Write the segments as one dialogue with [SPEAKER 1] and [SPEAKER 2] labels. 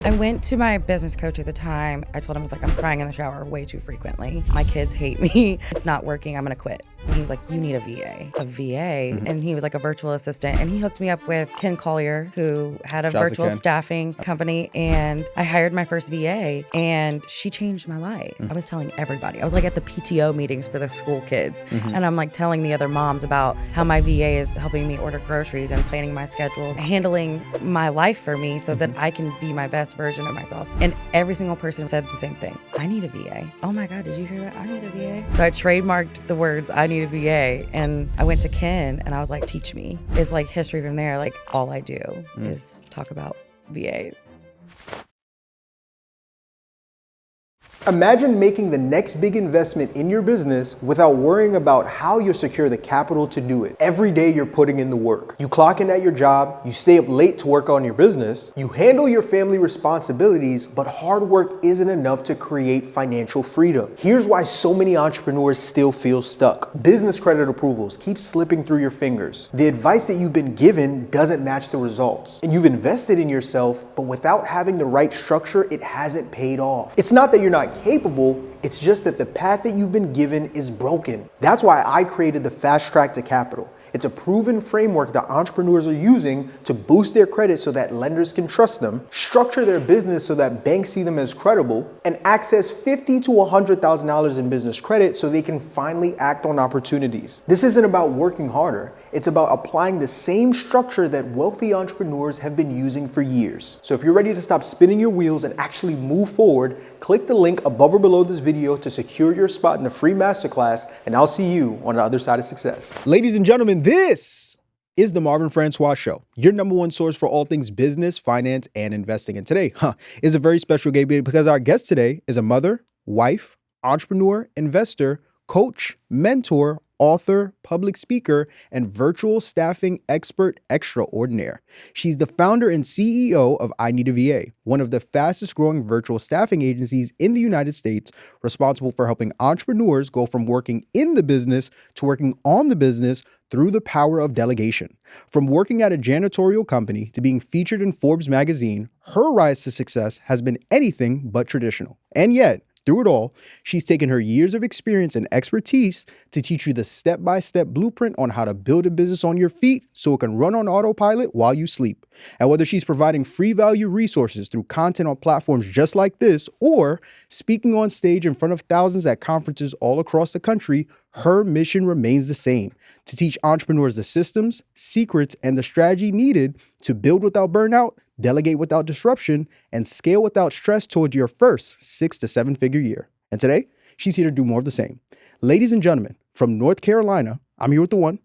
[SPEAKER 1] I went to my business coach at the time. I told him, I was like, I'm crying in the shower way too frequently. My kids hate me. It's not working. I'm going to quit. And he was like, you need a VA. A VA? Mm-hmm. And he was like a virtual assistant. And he hooked me up with Ken Collier, who had a virtual staffing company. And I hired my first VA, and she changed my life. Mm-hmm. I was telling everybody. I was like at the PTO meetings for the school kids. Mm-hmm. And I'm like telling the other moms about how my VA is helping me order groceries and planning my schedules, handling my life for me so that I can be my best version of myself. And every single person said the same thing. I need a VA. Oh my God, did you hear that? I need a VA. So I trademarked the words, I need a VA. And I went to Ken and I was like, teach me. It's like history from there. Like all I do is talk about VAs.
[SPEAKER 2] Imagine making the next big investment in your business without worrying about how you'll secure the capital to do it. Every day you're putting in the work. You clock in at your job, you stay up late to work on your business, you handle your family responsibilities, but hard work isn't enough to create financial freedom. Here's why so many entrepreneurs still feel stuck. Business credit approvals keep slipping through your fingers. The advice that you've been given doesn't match the results. And you've invested in yourself, but without having the right structure, it hasn't paid off. It's not that you're not capable, it's just that the path that you've been given is broken. That's why I created the Fast Track to Capital. It's a proven framework that entrepreneurs are using to boost their credit so that lenders can trust them, structure their business so that banks see them as credible, and access $50,000 to $100,000 in business credit so they can finally act on opportunities. This isn't about working harder. It's about applying the same structure that wealthy entrepreneurs have been using for years. So if you're ready to stop spinning your wheels and actually move forward, click the link above or below this video to secure your spot in the free masterclass, and I'll see you on the other side of success.
[SPEAKER 3] Ladies and gentlemen, this is the Marvin Francois Show, your number one source for all things business, finance, and investing. And today is a very special day because our guest today is a mother, wife, entrepreneur, investor, coach, mentor, author, public speaker, and virtual staffing expert extraordinaire. She's the founder and CEO of I Need a VA, one of the fastest growing virtual staffing agencies in the United States, responsible for helping entrepreneurs go from working in the business to working on the business through the power of delegation. From working at a janitorial company to being featured in Forbes magazine, her rise to success has been anything but traditional. And yet, through it all, she's taken her years of experience and expertise to teach you the step-by-step blueprint on how to build a business on your feet so it can run on autopilot while you sleep. And whether she's providing free value resources through content on platforms just like this or speaking on stage in front of thousands at conferences all across the country, her mission remains the same: to teach entrepreneurs the systems, secrets, and the strategy needed to build without burnout, delegate without disruption, and scale without stress towards your first 6 to 7 figure year. And today, she's here to do more of the same. Ladies and gentlemen, from North Carolina, I'm here with the one,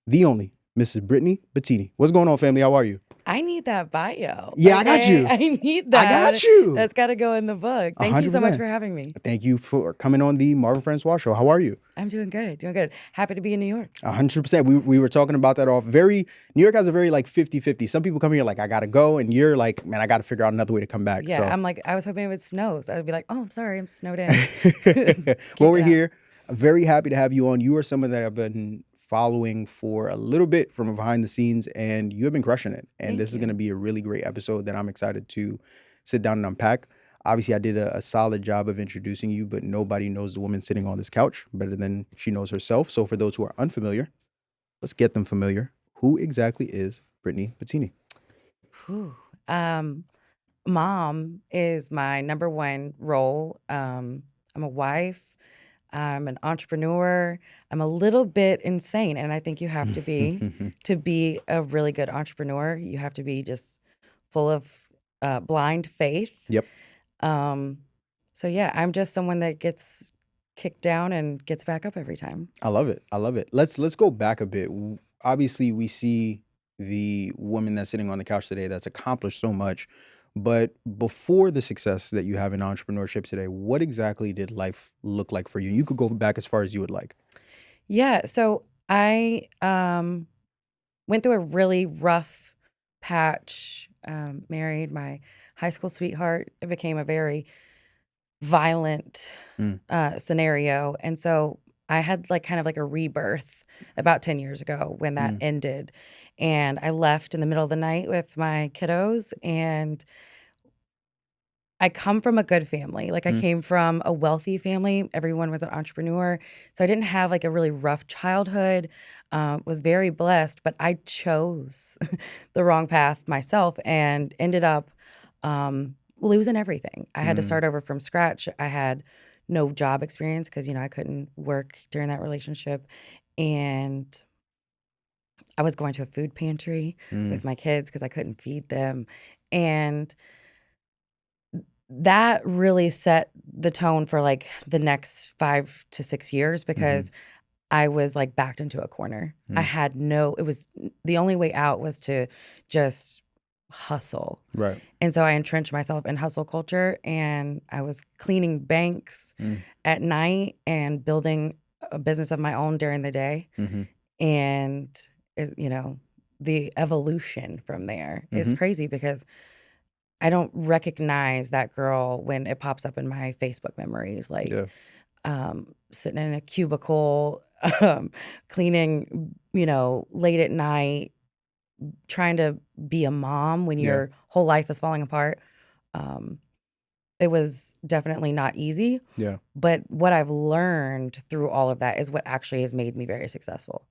[SPEAKER 3] the only, Mrs. Britney Bettini. What's going on, family? How are you?
[SPEAKER 1] I need that bio.
[SPEAKER 3] Yeah, I got you.
[SPEAKER 1] I need that.
[SPEAKER 3] I got you.
[SPEAKER 1] That's got to go in the book. Thank 100%. You so much for having me.
[SPEAKER 3] Thank you for coming on the Marvin Francois Show. How are you?
[SPEAKER 1] I'm doing good. Happy to be in New York.
[SPEAKER 3] 100%. We were talking about that off. New York has a very like 50-50. Some people come here like, I got to go. And you're like, man, I got to figure out another way to come back.
[SPEAKER 1] Yeah, so. I'm like, I was hoping it would snow. So I would be like, oh, I'm sorry, I'm snowed in.
[SPEAKER 3] Well, we're here. I'm very happy to have you on. You are someone that I've been following for a little bit from behind the scenes, and you have been crushing it. And this is going to be a really great episode that I'm excited to sit down and unpack. Obviously, I did a solid job of introducing you, but nobody knows the woman sitting on this couch better than she knows herself. So for those who are unfamiliar, let's get them familiar. Who exactly is Britney Bettini?
[SPEAKER 1] Mom is my number one role. I'm a wife. I'm an entrepreneur. I'm a little bit insane, and I think you have to be a really good entrepreneur. You have to be just full of blind faith.
[SPEAKER 3] Yep.
[SPEAKER 1] So yeah, I'm just someone that gets kicked down and gets back up every time.
[SPEAKER 3] I love it. Let's go back a bit. Obviously, we see the woman that's sitting on the couch today that's accomplished so much. But before the success that you have in entrepreneurship today, what exactly did life look like for you? You could go back as far as you would like.
[SPEAKER 1] Yeah, so I went through a really rough patch, married my high school sweetheart. It became a very violent scenario. And so I had like kind of like a rebirth about 10 years ago when that ended. And I left in the middle of the night with my kiddos and I come from a good family. Like I came from a wealthy family. Everyone was an entrepreneur. So I didn't have like a really rough childhood. Was very blessed, but I chose the wrong path myself and ended up losing everything. I had to start over from scratch. I had no job experience because, I couldn't work during that relationship. And I was going to a food pantry with my kids because I couldn't feed them. And that really set the tone for like the next 5 to 6 years because I was like backed into a corner. I had it was the only way out was to just hustle.
[SPEAKER 3] Right.
[SPEAKER 1] And so I entrenched myself in hustle culture and I was cleaning banks at night and building a business of my own during the day. And, the evolution from there is crazy because I don't recognize that girl when it pops up in my Facebook memories, like sitting in a cubicle, cleaning, late at night, trying to be a mom when your whole life is falling apart. It was definitely not easy.
[SPEAKER 3] Yeah.
[SPEAKER 1] But what I've learned through all of that is what actually has made me very successful.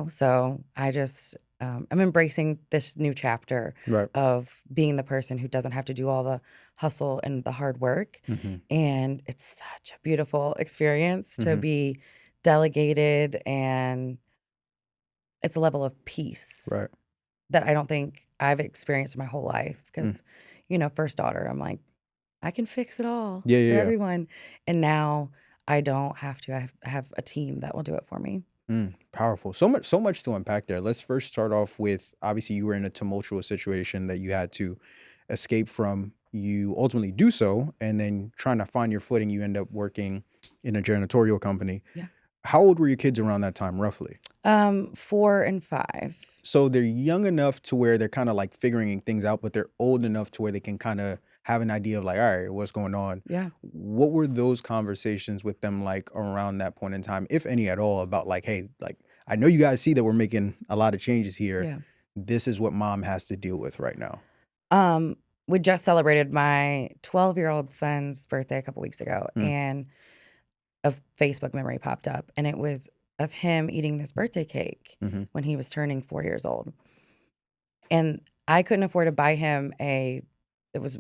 [SPEAKER 1] So I just, I'm embracing this new chapter of being the person who doesn't have to do all the hustle and the hard work. And it's such a beautiful experience to be delegated, and it's a level of peace that I don't think I've experienced my whole life because, first daughter, I'm like, I can fix it all for everyone. And now I don't have to. I have a team that will do it for me.
[SPEAKER 3] Powerful. So much to unpack there. Let's first start off with, obviously you were in a tumultuous situation that you had to escape from. You ultimately do so, and then trying to find your footing, you end up working in a janitorial company.
[SPEAKER 1] Yeah.
[SPEAKER 3] How old were your kids around that time, roughly?
[SPEAKER 1] 4 and 5.
[SPEAKER 3] So they're young enough to where they're kind of like figuring things out, but they're old enough to where they can kind of have an idea of like, all right, what's going on?
[SPEAKER 1] Yeah.
[SPEAKER 3] What were those conversations with them like around that point in time, if any at all, about like, hey, like, I know you guys see that we're making a lot of changes here.
[SPEAKER 1] Yeah.
[SPEAKER 3] This is what mom has to deal with right now.
[SPEAKER 1] We just celebrated my 12-year-old son's birthday a couple weeks ago, and a Facebook memory popped up, and it was of him eating this birthday cake when he was turning 4 years old. And I couldn't afford to buy him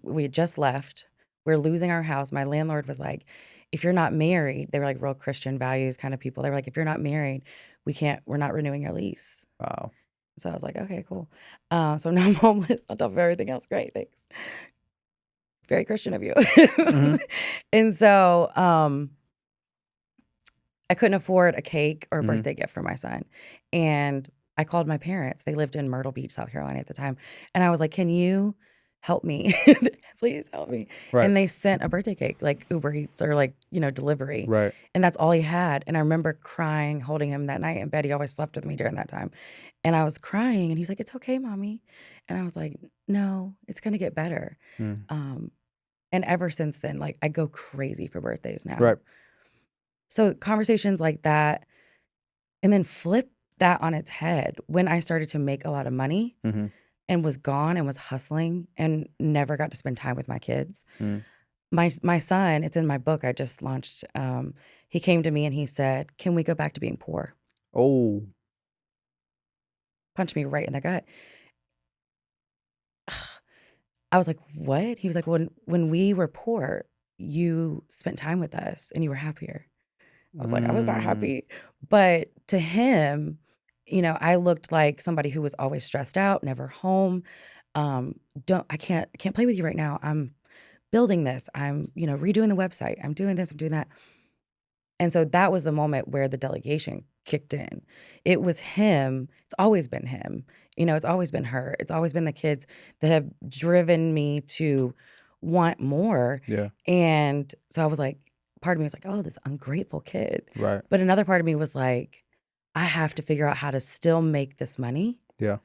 [SPEAKER 1] we had just left. We're losing our house. My landlord was like, if you're not married, they were like real Christian values kind of people. They were like, if you're not married, we're not renewing your lease.
[SPEAKER 3] Wow.
[SPEAKER 1] So I was like, okay, cool. So now I'm homeless on top of everything else. Great, thanks. Very Christian of you. And so I couldn't afford a cake or a birthday gift for my son. And I called my parents. They lived in Myrtle Beach, South Carolina at the time. And I was like, can you help me? Please help me.
[SPEAKER 3] Right.
[SPEAKER 1] And they sent a birthday cake, like Uber Eats or like, delivery.
[SPEAKER 3] Right.
[SPEAKER 1] And that's all he had. And I remember crying, holding him that night in bed. He always slept with me during that time. And I was crying and he's like, it's okay, mommy. And I was like, no, it's going to get better. And ever since then, like I go crazy for birthdays now.
[SPEAKER 3] Right.
[SPEAKER 1] So conversations like that, and then flip that on its head when I started to make a lot of money and was gone and was hustling and never got to spend time with my kids. My son, it's in my book I just launched, he came to me and he said, can we go back to being poor?
[SPEAKER 3] Oh.
[SPEAKER 1] Punched me right in the gut. I was like, what? He was like, when we were poor, you spent time with us and you were happier. I was like, I was not happy. But to him, I looked like somebody who was always stressed out, never home. I can't play with you right now. I'm building this. I'm, redoing the website. I'm doing this, I'm doing that. And so that was the moment where the delegation kicked in. It was him. It's always been him. It's always been her. It's always been the kids that have driven me to want more.
[SPEAKER 3] Yeah.
[SPEAKER 1] And so I was like, part of me was like, oh, this ungrateful kid.
[SPEAKER 3] Right.
[SPEAKER 1] But another part of me was like, I have to figure out how to still make this money.
[SPEAKER 3] Yeah.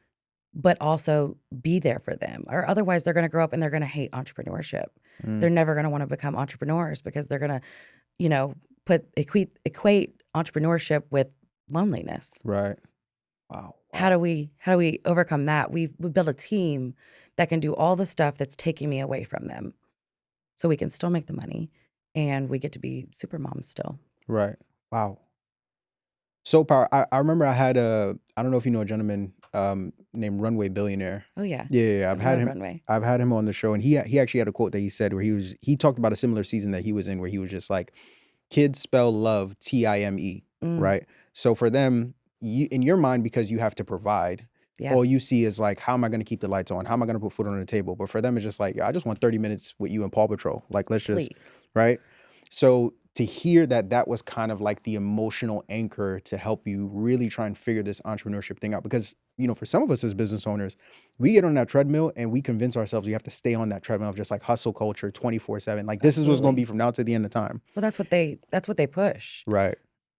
[SPEAKER 1] But also be there for them. Or otherwise they're going to grow up and they're going to hate entrepreneurship. They're never going to want to become entrepreneurs because they're going to, equate entrepreneurship with loneliness.
[SPEAKER 3] Right. Wow.
[SPEAKER 1] How do we overcome that? We built a team that can do all the stuff that's taking me away from them. so we can still make the money and we get to be super moms still.
[SPEAKER 3] Right. Wow. So power. I remember I had I don't know if you know a gentleman named Runway Billionaire.
[SPEAKER 1] Oh yeah.
[SPEAKER 3] Yeah.
[SPEAKER 1] I
[SPEAKER 3] I've had
[SPEAKER 1] love
[SPEAKER 3] him.
[SPEAKER 1] Runway.
[SPEAKER 3] I've had him on the show, and he actually had a quote that he said where he talked about a similar season that he was in, where he was just like, kids spell love Time,
[SPEAKER 1] Mm,
[SPEAKER 3] right? So for them, in your mind, because you have to provide,
[SPEAKER 1] yeah.
[SPEAKER 3] all you see is like, how am I going to keep the lights on? How am I going to put food on the table? But for them, it's just like, yeah, I just want 30 minutes with you and Paw Patrol. Like, let's just,
[SPEAKER 1] Please.
[SPEAKER 3] right? So to hear that that was kind of like the emotional anchor to help you really try and figure this entrepreneurship thing out. Because, for some of us as business owners, we get on that treadmill and we convince ourselves we have to stay on that treadmill of just like hustle culture 24/7. Like, this is what's going to
[SPEAKER 1] Absolutely.
[SPEAKER 3] be from now to the end of time.
[SPEAKER 1] Well, that's what they push.
[SPEAKER 3] Right.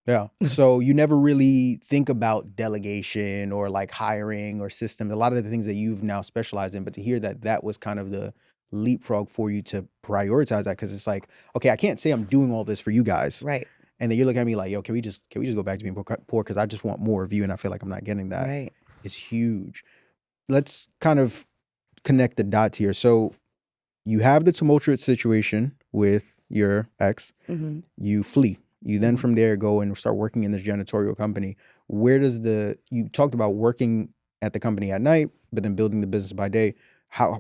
[SPEAKER 3] Yeah. So you never really think about delegation or like hiring or systems, a lot of the things that you've now specialized in, but to hear that that was kind of the leapfrog for you to prioritize that, because it's like, okay, I can't say I'm doing all this for you guys.
[SPEAKER 1] Right.
[SPEAKER 3] And then you're looking at me like, yo, can we just go back to being poor? Because I just want more of you and I feel like I'm not getting that.
[SPEAKER 1] Right.
[SPEAKER 3] It's huge. Let's kind of connect the dots here. So you have the tumultuous situation with your ex,
[SPEAKER 1] Hmm.
[SPEAKER 3] you flee. You then from there go and start working in this janitorial company. Where does you talked about working at the company at night, but then building the business by day.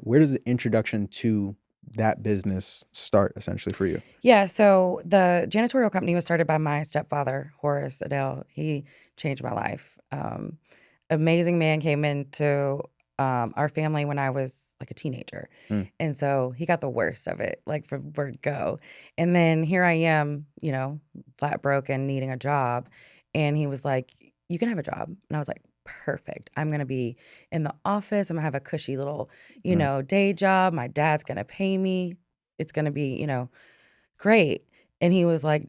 [SPEAKER 3] Where does the introduction to that business start essentially for you?
[SPEAKER 1] Yeah. So the janitorial company was started by my stepfather, Horace Adele. He changed my life. Amazing man, came into our family when I was like a teenager.
[SPEAKER 3] Mm.
[SPEAKER 1] And so he got the worst of it, like from word go. And then here I am, flat broke and needing a job. And he was like, you can have a job. And I was like, perfect. I'm going to be in the office. I'm going to have a cushy little, day job. My dad's going to pay me. It's going to be, great. And he was like,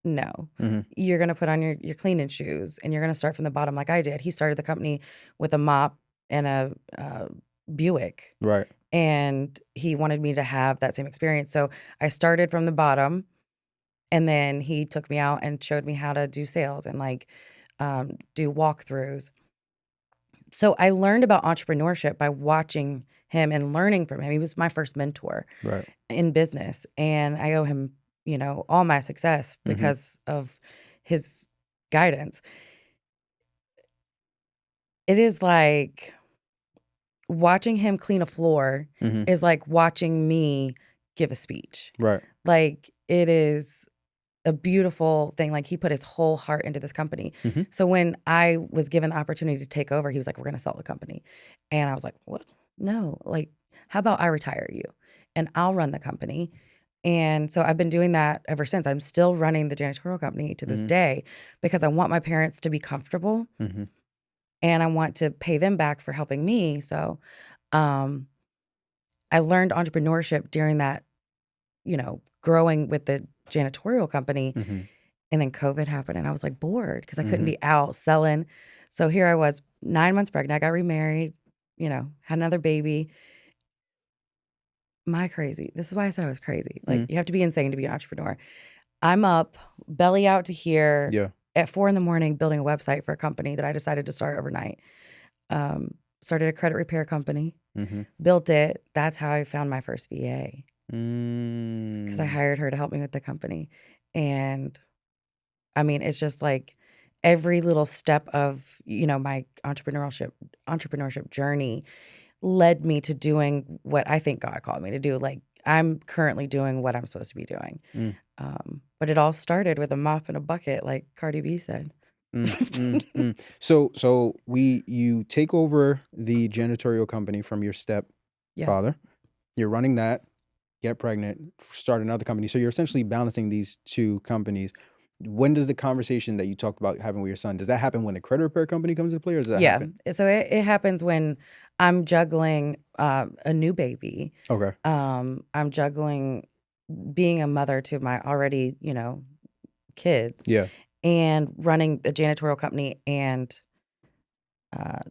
[SPEAKER 1] no,
[SPEAKER 3] Hmm.
[SPEAKER 1] you're going to put on your cleaning shoes and you're going to start from the bottom like I did. He started the company with a mop and a Buick.
[SPEAKER 3] Right.
[SPEAKER 1] And he wanted me to have that same experience. So I started from the bottom, and then he took me out and showed me how to do sales and like do walkthroughs. So I learned about entrepreneurship by watching him and learning from him. He was my first mentor
[SPEAKER 3] Right.
[SPEAKER 1] in business, and I owe him, all my success because of his guidance. It is like watching him clean a floor
[SPEAKER 3] Hmm.
[SPEAKER 1] is like watching me give a speech.
[SPEAKER 3] Right.
[SPEAKER 1] Like, it is a beautiful thing. Like, he put his whole heart into this company.
[SPEAKER 3] Hmm.
[SPEAKER 1] So when I was given the opportunity to take over, he was like, we're going to sell the company. And I was like, what? No, like, how about I retire you and I'll run the company? And so I've been doing that ever since. I'm still running the janitorial company to this day because I want my parents to be comfortable
[SPEAKER 3] Hmm.
[SPEAKER 1] and I want to pay them back for helping me. So I learned entrepreneurship during that, growing with the janitorial company.
[SPEAKER 3] Hmm.
[SPEAKER 1] And then COVID happened and I was like bored because I couldn't be out selling. So here I was 9 months pregnant. I got remarried, had another baby. This is why I said I was crazy. Like, you have to be insane to be an entrepreneur. I'm up, belly out to here
[SPEAKER 3] Yeah.
[SPEAKER 1] at 4 a.m. building a website for a company that I decided to start overnight. Started a credit repair company,
[SPEAKER 3] Hmm.
[SPEAKER 1] built it. That's how I found my first VA because I
[SPEAKER 3] Mm.
[SPEAKER 1] hired her to help me with the company. And I mean, it's just like every little step of, my entrepreneurship journey led me to doing what I think God called me to do. Like, I'm currently doing what I'm supposed to be doing.
[SPEAKER 3] Mm.
[SPEAKER 1] But it all started with a mop and a bucket, like Cardi B said.
[SPEAKER 3] So you take over the janitorial company from your stepfather.
[SPEAKER 1] Yeah.
[SPEAKER 3] You're running that, get pregnant, start another company. So you're essentially balancing these two companies. When does the conversation that you talked about having with your son, does that happen when the credit repair company comes into play, or does that
[SPEAKER 1] Yeah.
[SPEAKER 3] happen?
[SPEAKER 1] So it happens when I'm juggling a new baby.
[SPEAKER 3] Okay.
[SPEAKER 1] I'm juggling being a mother to my already, kids.
[SPEAKER 3] Yeah.
[SPEAKER 1] And running the janitorial company and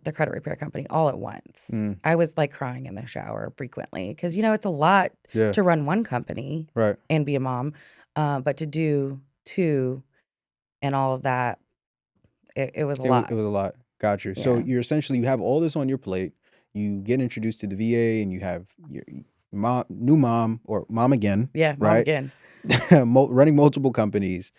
[SPEAKER 1] the credit repair company all at once. I was like crying in the shower frequently because, it's a lot
[SPEAKER 3] Yeah.
[SPEAKER 1] to run one company
[SPEAKER 3] Right.
[SPEAKER 1] and be a mom. But to do two and all of that, it was a lot.
[SPEAKER 3] It was a lot. Got you. So
[SPEAKER 1] Yeah.
[SPEAKER 3] you have all this on your plate. You get introduced to the VA and you have new mom or mom again,
[SPEAKER 1] Yeah, mom
[SPEAKER 3] right?
[SPEAKER 1] again.
[SPEAKER 3] Running multiple companies,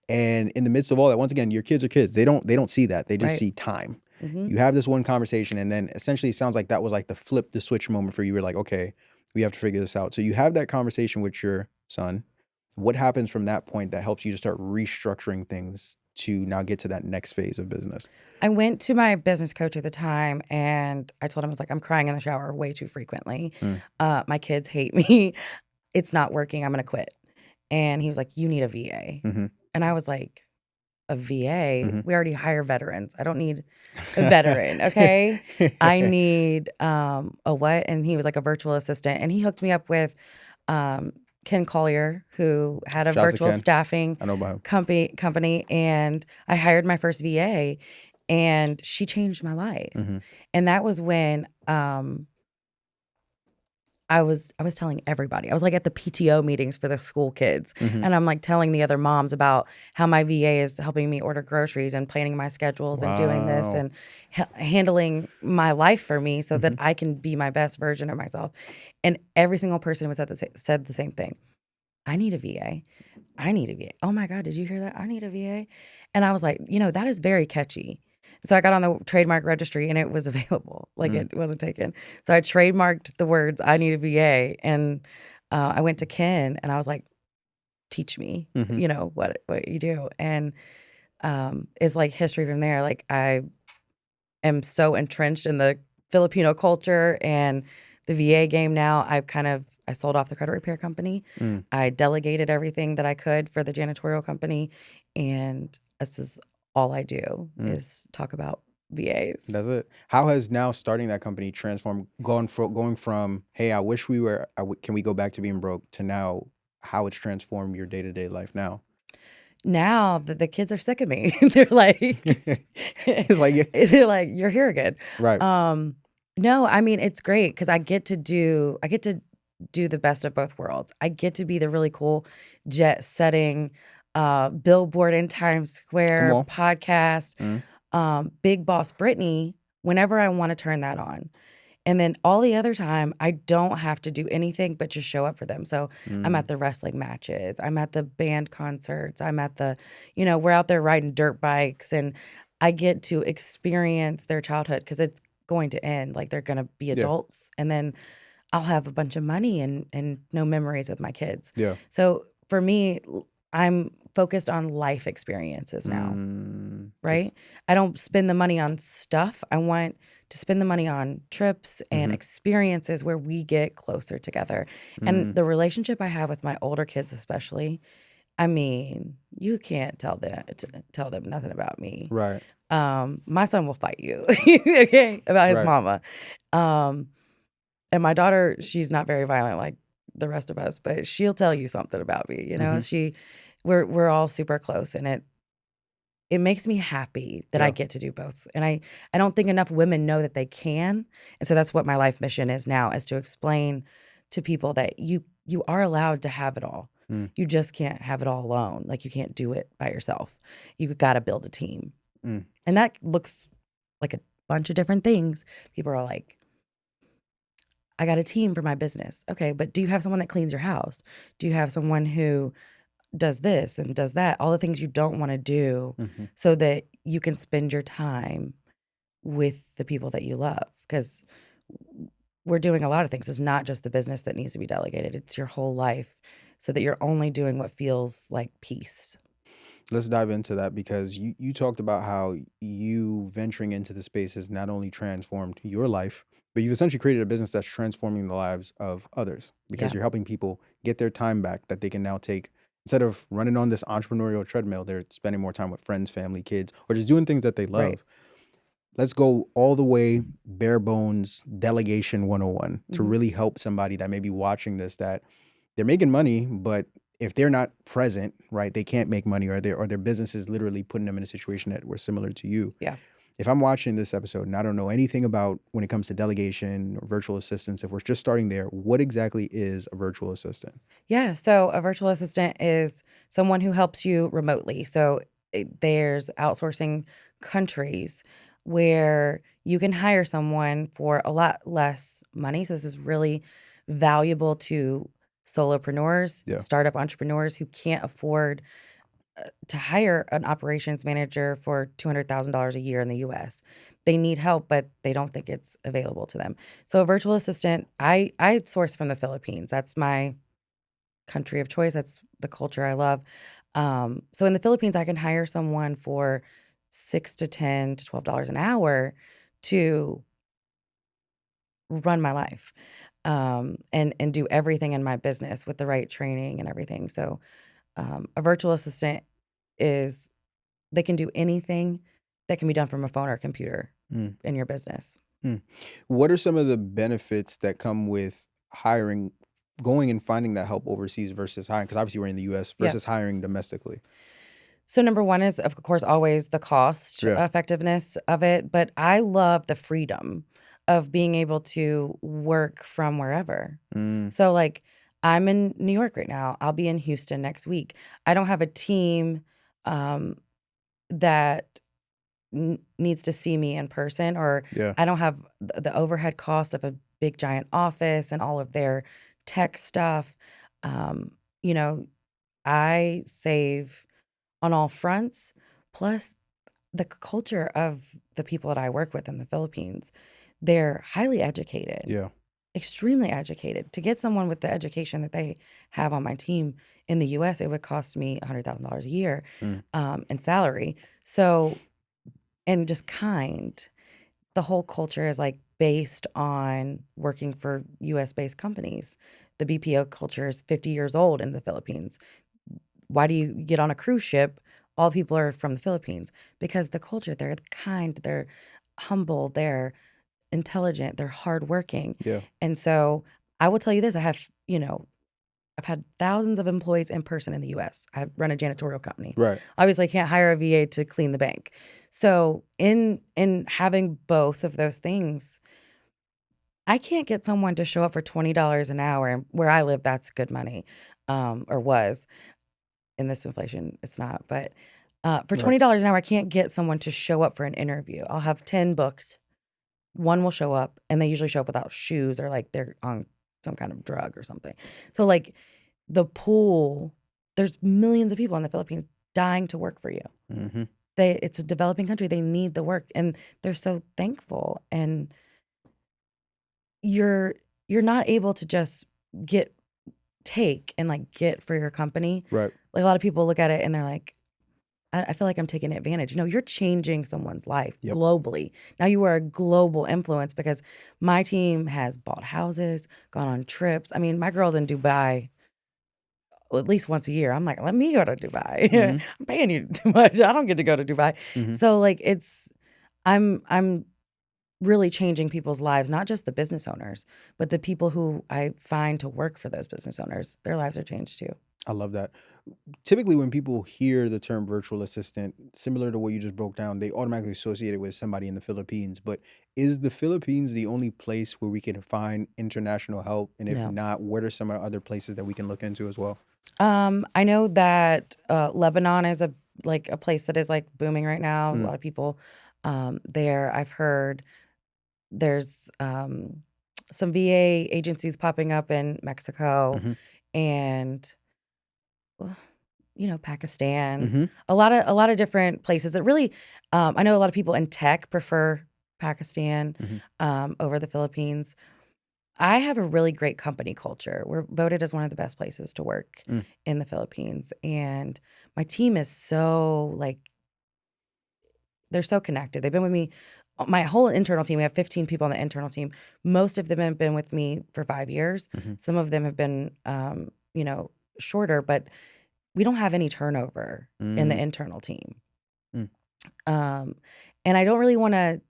[SPEAKER 3] and in the midst of all that, once again, your kids are kids. They don't see that. They just
[SPEAKER 1] Right.
[SPEAKER 3] see time.
[SPEAKER 1] Hmm.
[SPEAKER 3] You have this one conversation, and then essentially it sounds like that was like the flip the switch moment for you. You were like, okay, we have to figure this out. So you have that conversation with your son. What happens from that point that helps you to start restructuring things to now get to that next phase of business?
[SPEAKER 1] I went to my business coach at the time and I told him, I was like, I'm crying in the shower way too frequently.
[SPEAKER 3] Mm.
[SPEAKER 1] My kids hate me. It's not working. I'm going to quit. And he was like, you need a VA.
[SPEAKER 3] Mm-hmm.
[SPEAKER 1] And I was like, a VA?
[SPEAKER 3] Mm-hmm.
[SPEAKER 1] We already hire veterans. I don't need a veteran. Okay. I need a what? And he was like a virtual assistant. And he hooked me up with Ken Collier, who had a
[SPEAKER 3] Shouts to
[SPEAKER 1] virtual
[SPEAKER 3] Ken.
[SPEAKER 1] staffing
[SPEAKER 3] I know about him.
[SPEAKER 1] company. And I hired my first VA and she changed my life.
[SPEAKER 3] Mm-hmm.
[SPEAKER 1] And that was when I was telling everybody. I was like at the PTO meetings for the school kids.
[SPEAKER 3] Mm-hmm.
[SPEAKER 1] And I'm like telling the other moms about how my VA is helping me order groceries and planning my schedules and doing this
[SPEAKER 3] Wow.
[SPEAKER 1] and handling my life for me so that
[SPEAKER 3] Mm-hmm.
[SPEAKER 1] I can be my best version of myself. And every single person was said the same thing. I need a VA. I need a VA. Oh my God, did you hear that? I need a VA. And I was like, that is very catchy. So I got on the trademark registry and it was available. Like it wasn't taken. So I trademarked the words, I need a VA. And I went to Ken and I was like, teach me,
[SPEAKER 3] Mm-hmm.
[SPEAKER 1] what you do. And it's like history from there. Like I am so entrenched in the Filipino culture and the VA game now. I sold off the credit repair company.
[SPEAKER 3] Mm.
[SPEAKER 1] I delegated everything that I could for the janitorial company. And this is all I do is talk about VAs.
[SPEAKER 3] That's it. How has now starting that company transformed, going from hey, I wish we were, can we go back to being broke, to now how it's transformed your day-to-day life now?
[SPEAKER 1] Now the kids are sick of me. They're like,
[SPEAKER 3] It's like,
[SPEAKER 1] they're like, you're here again.
[SPEAKER 3] right.
[SPEAKER 1] No, I mean, it's great because I get to do the best of both worlds. I get to be the really cool jet setting billboard in Times Square
[SPEAKER 3] Come on.
[SPEAKER 1] podcast, Big Boss Britney whenever I want to turn that on. And then all the other time, I don't have to do anything but just show up for them. So I'm at the wrestling matches. I'm at the band concerts. I'm at the, we're out there riding dirt bikes. And I get to experience their childhood because it's going to end. Like they're going to be adults. And then I'll have a bunch of money and no memories with my kids.
[SPEAKER 3] Yeah.
[SPEAKER 1] So for me, I'm focused on life experiences now, right? I don't spend the money on stuff. I want to spend the money on trips and experiences where we get closer together. And the relationship I have with my older kids especially, I mean, you can't tell them nothing about me.
[SPEAKER 3] Right.
[SPEAKER 1] My son will fight you okay, about his
[SPEAKER 3] Right.
[SPEAKER 1] mama. And my daughter, she's not very violent like the rest of us, but she'll tell you something about me. We're all super close, and it makes me happy that I get to do both. And I don't think enough women know that they can. And so that's what my life mission is now, is to explain to people that you are allowed to have it all. You just can't have it all alone. Like you can't do it by yourself. You got to build a team. And that looks like a bunch of different things. People are like, I got a team for my business. Okay, but do you have someone that cleans your house? Do you have someone who does this and does that? All the things you don't want to do so that you can spend your time with the people that you love. Because we're doing a lot of things. It's not just the business that needs to be delegated. It's your whole life so that you're only doing what feels like peace.
[SPEAKER 3] Let's dive into that, because you talked about how you venturing into the space has not only transformed your life, but you've essentially created a business that's transforming the lives of others, because
[SPEAKER 1] Yeah.
[SPEAKER 3] you're helping people get their time back that they can now take. Instead of running on this entrepreneurial treadmill, they're spending more time with friends, family, kids, or just doing things that they love.
[SPEAKER 1] Right.
[SPEAKER 3] Let's go all the way bare bones delegation 101 to really help somebody that may be watching this, that they're making money, but if they're not present, right, they can't make money, or their business is literally putting them in a situation that were similar to you.
[SPEAKER 1] Yeah.
[SPEAKER 3] If I'm watching this episode and I don't know anything about when it comes to delegation or virtual assistants, if we're just starting there, what exactly is a virtual assistant?
[SPEAKER 1] Yeah. So a virtual assistant is someone who helps you remotely. So there's outsourcing countries where you can hire someone for a lot less money. So this is really valuable to solopreneurs,
[SPEAKER 3] Yeah.
[SPEAKER 1] startup entrepreneurs who can't afford to hire an operations manager for $200,000 a year in the US. They need help, but they don't think it's available to them. So a virtual assistant, I source from the Philippines. That's my country of choice. That's the culture I love. So in the Philippines, I can hire someone for $6 to $10 to $12 an hour to run my life, and do everything in my business with the right training and everything. So a virtual assistant is they can do anything that can be done from a phone or a computer
[SPEAKER 3] Mm.
[SPEAKER 1] in your business.
[SPEAKER 3] What are some of the benefits that come with hiring, going and finding that help overseas versus hiring? Because obviously we're in the U.S.
[SPEAKER 1] Yeah.
[SPEAKER 3] versus hiring domestically.
[SPEAKER 1] So number one is, of course, always the cost
[SPEAKER 3] Yeah.
[SPEAKER 1] effectiveness of it. But I love the freedom of being able to work from wherever.
[SPEAKER 3] Mm.
[SPEAKER 1] So like I'm in New York right now. I'll be in Houston next week. I don't have a team that needs to see me in person, or
[SPEAKER 3] Yeah.
[SPEAKER 1] I don't have the overhead cost of a big giant office and all of their tech stuff. You know, I save on all fronts. Plus, the culture of the people that I work with in the Philippines, they're highly educated,
[SPEAKER 3] Yeah.
[SPEAKER 1] extremely educated. To get someone with the education that they have on my team in the US, it would cost me $100,000 a year in salary. So, and just kind. The whole culture is like based on working for US based companies. The BPO culture is 50 years old in the Philippines. Why do you get on a cruise ship? All the people are from the Philippines because the culture, they're kind, they're humble, they're intelligent, they're hardworking.
[SPEAKER 3] Yeah.
[SPEAKER 1] And so I will tell you this, I've had thousands of employees in person in the US. I run a janitorial company.
[SPEAKER 3] Right.
[SPEAKER 1] Obviously, I can't hire a VA to clean the bank. So in having both of those things, I can't get someone to show up for $20 an hour. And where I live, that's good money, or was. In this inflation, it's not. But for
[SPEAKER 3] Right.
[SPEAKER 1] $20 an hour, I can't get someone to show up for an interview. I'll have 10 booked. One will show up, and they usually show up without shoes, or like they're on some kind of drug or something. So like the pool, there's millions of people in the Philippines dying to work for you.
[SPEAKER 3] Mm-hmm.
[SPEAKER 1] It's a developing country. They need the work, and they're so thankful. And you're not able to just take and like get for your company.
[SPEAKER 3] Right.
[SPEAKER 1] Like a lot of people look at it and they're like, I feel like I'm taking advantage. No, you're changing someone's life
[SPEAKER 3] Yep.
[SPEAKER 1] globally. Now you are a global influence because my team has bought houses, gone on trips. I mean, my girl's in Dubai at least once a year. I'm like, let me go to Dubai.
[SPEAKER 3] Mhm.
[SPEAKER 1] I'm paying you too much. I don't get to go to Dubai.
[SPEAKER 3] Mhm.
[SPEAKER 1] So like I'm really changing people's lives, not just the business owners, but the people who I find to work for those business owners. Their lives are changed too.
[SPEAKER 3] I love that. Typically, when people hear the term virtual assistant, similar to what you just broke down, they automatically associate it with somebody in the Philippines. But is the Philippines the only place where we can find international help? And if
[SPEAKER 1] No.
[SPEAKER 3] not, what are some other places that we can look into as well?
[SPEAKER 1] I know that Lebanon is a place that is like booming right now. A lot of people there. I've heard there's some VA agencies popping up in Mexico
[SPEAKER 3] Mhm.
[SPEAKER 1] and Pakistan.
[SPEAKER 3] Mhm.
[SPEAKER 1] A lot of different places. It really I know a lot of people in tech prefer Pakistan over the Philippines. I have a really great company culture. We're voted as one of the best places to work in the Philippines. And my team is so they're so connected. They've been with me, my whole internal team. We have 15 people on the internal team. Most of them have been with me for 5 years. Some of them have been, shorter, but we don't have any turnover in the internal team.
[SPEAKER 3] Mm.
[SPEAKER 1] And I don't really want to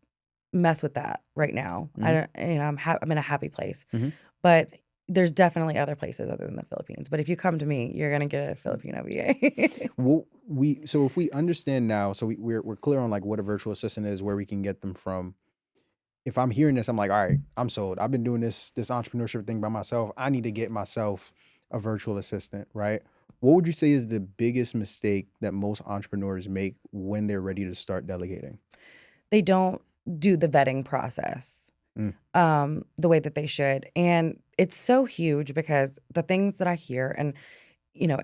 [SPEAKER 1] mess with that right now. I don't, I'm in a happy place, but there's definitely other places other than the Philippines. But if you come to me, you're gonna get a Filipino VA.
[SPEAKER 3] Well, so if we understand now, so we're clear on like what a virtual assistant is, where we can get them from. If I'm hearing this, I'm like, all right, I'm sold. I've been doing this entrepreneurship thing by myself. I need to get myself a virtual assistant, right? What would you say is the biggest mistake that most entrepreneurs make when they're ready to start delegating?
[SPEAKER 1] They don't do the vetting process the way that they should. And it's so huge because the things that I hear, and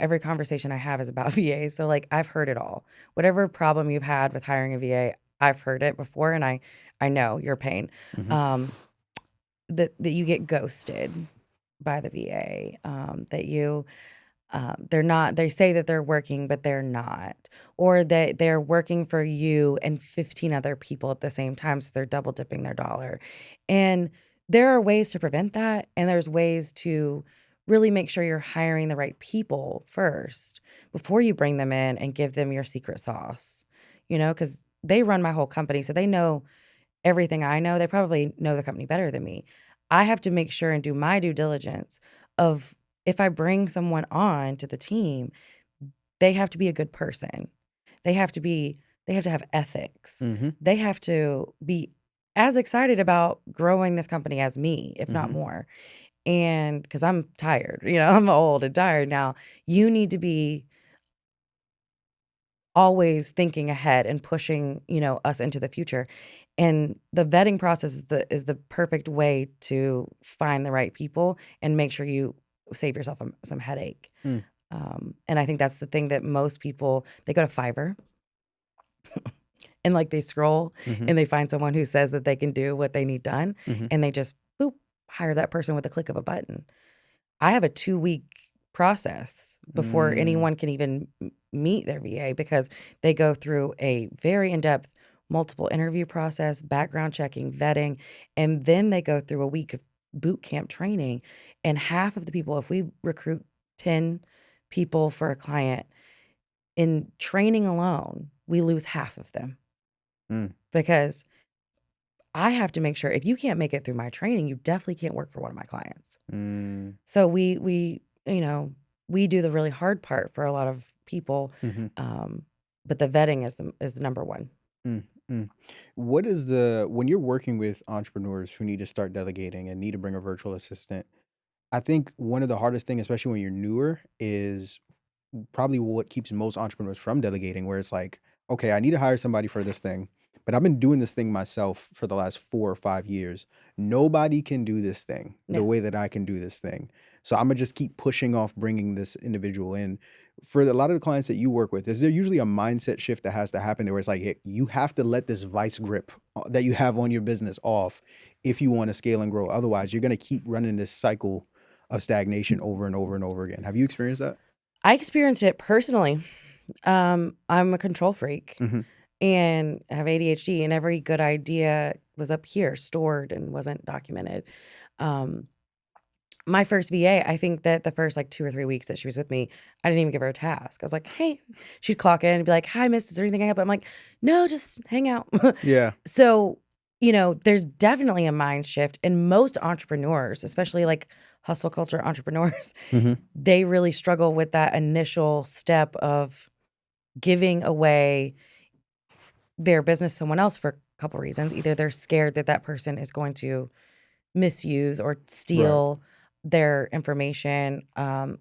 [SPEAKER 1] every conversation I have is about VAs. So like I've heard it all. Whatever problem you've had with hiring a VA, I've heard it before, and I know your pain. That you get ghosted by the VA. That you they're not. They say that they're working, but they're not, or that they're working for you and 15 other people at the same time, so they're double dipping their dollar. And there are ways to prevent that, and there's ways to really make sure you're hiring the right people first before you bring them in and give them your secret sauce. Because they run my whole company, so they know everything I know. They probably know the company better than me. I have to make sure and do my due diligence of if I bring someone on to the team, they have to be a good person. They have to have ethics. They have to be as excited about growing this company as me, if not more. And because I'm tired, I'm old and tired now. You need to be always thinking ahead and pushing, us into the future. And the vetting process is the perfect way to find the right people and make sure you save yourself some headache. And I think that's the thing that most people, they go to Fiverr and like they scroll and they find someone who says that they can do what they need done, and they just boop, hire that person with a click of a button. I have a 2-week process before anyone can even meet their VA, because they go through a very in-depth multiple interview process, background checking, vetting, and then they go through a week of boot camp training. And half of the people, if we recruit 10 people for a client, in training alone, we lose half of them. Because I have to make sure if you can't make it through my training, you definitely can't work for one of my clients. So we do the really hard part for a lot of people, but the vetting is the number one.
[SPEAKER 3] What is when you're working with entrepreneurs who need to start delegating and need to bring a virtual assistant? I think one of the hardest things, especially when you're newer, is probably what keeps most entrepreneurs from delegating, where it's like, okay, I need to hire somebody for this thing, but I've been doing this thing myself for the last 4 or 5 years. Nobody can do this thing the way that I can do this thing. So I'm gonna just keep pushing off bringing this individual in. For a lot of the clients that you work with, is there usually a mindset shift that has to happen there where it's like, hey, you have to let this vice grip that you have on your business off if you want to scale and grow? Otherwise, you're gonna keep running this cycle of stagnation over and over and over again. Have you experienced that?
[SPEAKER 1] I experienced it personally. I'm a control freak and have ADHD, and every good idea was up here stored and wasn't documented. My first VA, I think that the first like 2 or 3 weeks that she was with me, I didn't even give her a task. I was like, hey, she'd clock in and be like, hi, miss, is there anything I help? I'm like, no, just hang out.
[SPEAKER 3] Yeah.
[SPEAKER 1] So, there's definitely a mind shift. And most entrepreneurs, especially like hustle culture entrepreneurs, they really struggle with that initial step of giving away their business to someone else for a couple reasons. Either they're scared that that person is going to misuse or steal their information,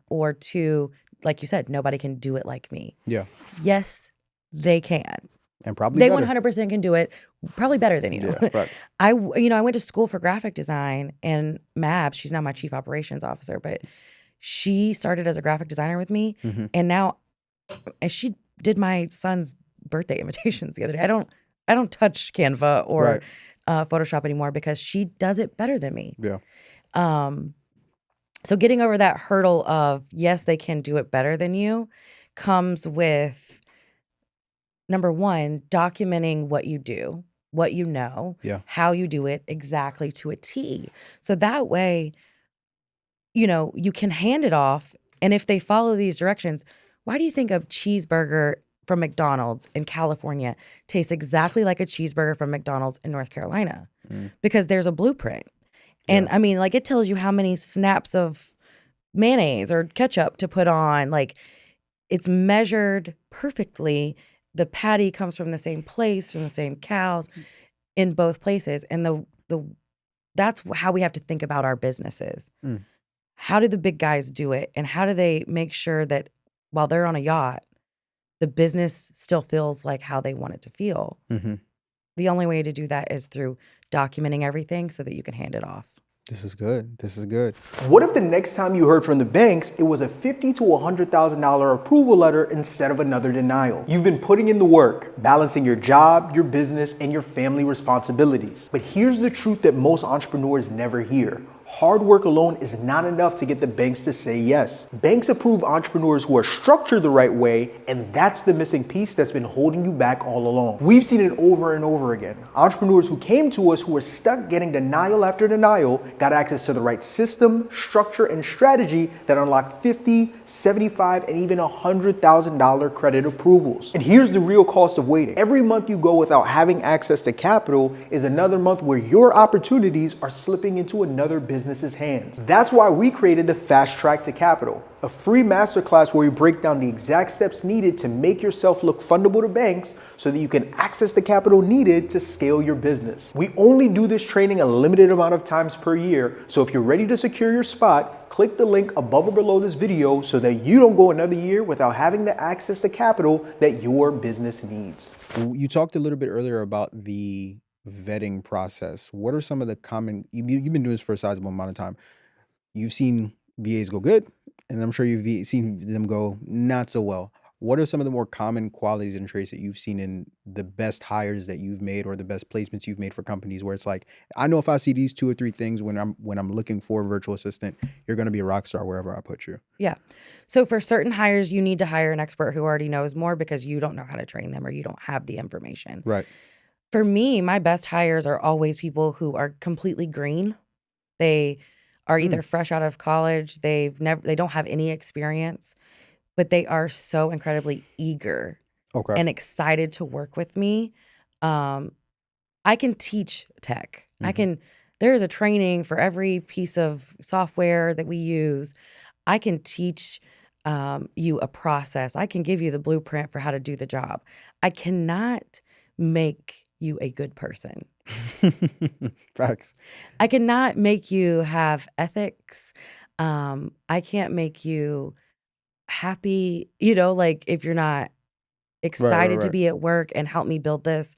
[SPEAKER 1] or two, like you said, nobody can do it like me.
[SPEAKER 3] Yeah.
[SPEAKER 1] Yes, they can.
[SPEAKER 3] And probably
[SPEAKER 1] They
[SPEAKER 3] better.
[SPEAKER 1] 100% can do it, probably better than you.
[SPEAKER 3] Yeah, facts.
[SPEAKER 1] I went to school for graphic design, and Mab, she's now my chief operations officer, but she started as a graphic designer with me, and now, and she did my son's birthday invitations the other day. I don't touch Canva or Photoshop anymore because she does it better than me.
[SPEAKER 3] Yeah.
[SPEAKER 1] So getting over that hurdle of, yes, they can do it better than you, comes with, number one, documenting what you do, what you know, how you do it exactly to a T. So that way, you can hand it off. And if they follow these directions, why do you think a cheeseburger from McDonald's in California tastes exactly like a cheeseburger from McDonald's in North Carolina? Because there's a blueprint. And I mean, like, it tells you how many snaps of mayonnaise or ketchup to put on. Like, it's measured perfectly. The patty comes from the same place, from the same cows in both places. And that's how we have to think about our businesses. How do the big guys do it? And how do they make sure that while they're on a yacht, the business still feels like how they want it to feel? The only way to do that is through documenting everything so that you can hand it off.
[SPEAKER 3] This is good. This is good.
[SPEAKER 2] What if the next time you heard from the banks, it was a $50,000 to $100,000 approval letter instead of another denial? You've been putting in the work, balancing your job, your business, and your family responsibilities. But here's the truth that most entrepreneurs never hear. Hard work alone is not enough to get the banks to say yes. Banks approve entrepreneurs who are structured the right way, and that's the missing piece that's been holding you back all along. We've seen it over and over again. Entrepreneurs who came to us who were stuck getting denial after denial got access to the right system, structure, and strategy that unlocked $50,000, $75,000, and even $100,000 credit approvals. And here's the real cost of waiting. Every month you go without having access to capital is another month where your opportunities are slipping into another business's hands. That's why we created the Fast Track to Capital, a free masterclass where we break down the exact steps needed to make yourself look fundable to banks so that you can access the capital needed to scale your business. We only do this training a limited amount of times per year, so if you're ready to secure your spot, click the link above or below this video so that you don't go another year without having the access to capital that your business needs.
[SPEAKER 3] You talked a little bit earlier about the vetting process. What are some of the common, you've been doing this for a sizable amount of time. You've seen VAs go good, and I'm sure you've seen them go not so well. What are some of the more common qualities and traits that you've seen in the best hires that you've made or the best placements you've made for companies where it's like, I know if I see these 2 or 3 things when I'm looking for a virtual assistant, you're going to be a rock star wherever I put you.
[SPEAKER 1] Yeah. So for certain hires, you need to hire an expert who already knows more because you don't know how to train them or you don't have the information.
[SPEAKER 3] Right.
[SPEAKER 1] For me, my best hires are always people who are completely green. They are either fresh out of college, they don't have any experience, but they are so incredibly eager and excited to work with me. I can teach tech. There is a training for every piece of software that we use. I can teach you a process. I can give you the blueprint for how to do the job. I cannot make you a good person.
[SPEAKER 3] Facts.
[SPEAKER 1] I cannot make you have ethics. I can't make you happy, like if you're not excited to be at work and help me build this.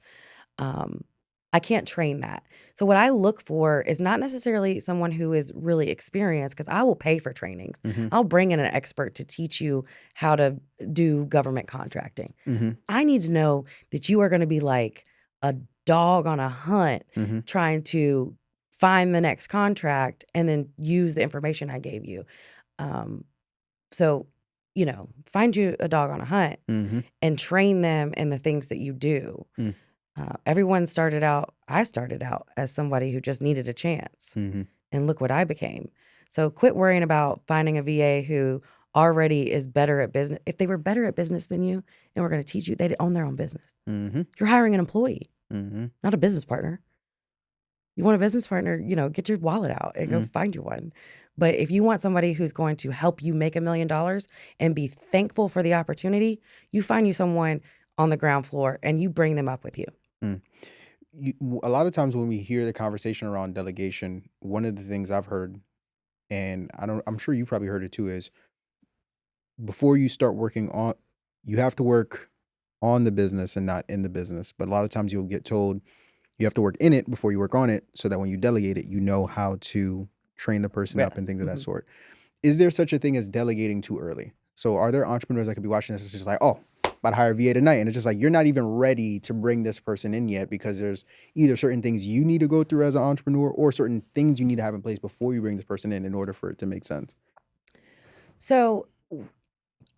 [SPEAKER 1] I can't train that. So what I look for is not necessarily someone who is really experienced, because I will pay for trainings. I'll bring in an expert to teach you how to do government contracting. I need to know that you are going to be like a dog on a hunt trying to find the next contract and then use the information I gave you. So, find you a dog on a hunt and train them in the things that you do. I started out as somebody who just needed a chance. And look what I became. So quit worrying about finding a VA who already is better at business. If they were better at business than you and were going to teach you, they'd own their own business. You're hiring an employee, not a business partner. You want a business partner, get your wallet out and go find you one. But if you want somebody who's going to help you make $1 million and be thankful for the opportunity, you find you someone on the ground floor and you bring them up with you.
[SPEAKER 3] A lot of times when we hear the conversation around delegation, one of the things I've heard, and I'm sure you've probably heard it too, is before you start working on, you have to work on the business and not in the business. But a lot of times you'll get told you have to work in it before you work on it, so that when you delegate it, you know how to train the person up and things of that sort. Is there such a thing as delegating too early? So are there entrepreneurs that could be watching this? It's just like, oh, about to hire a VA tonight. And it's just like, you're not even ready to bring this person in yet because there's either certain things you need to go through as an entrepreneur or certain things you need to have in place before you bring this person in order for it to make sense.
[SPEAKER 1] So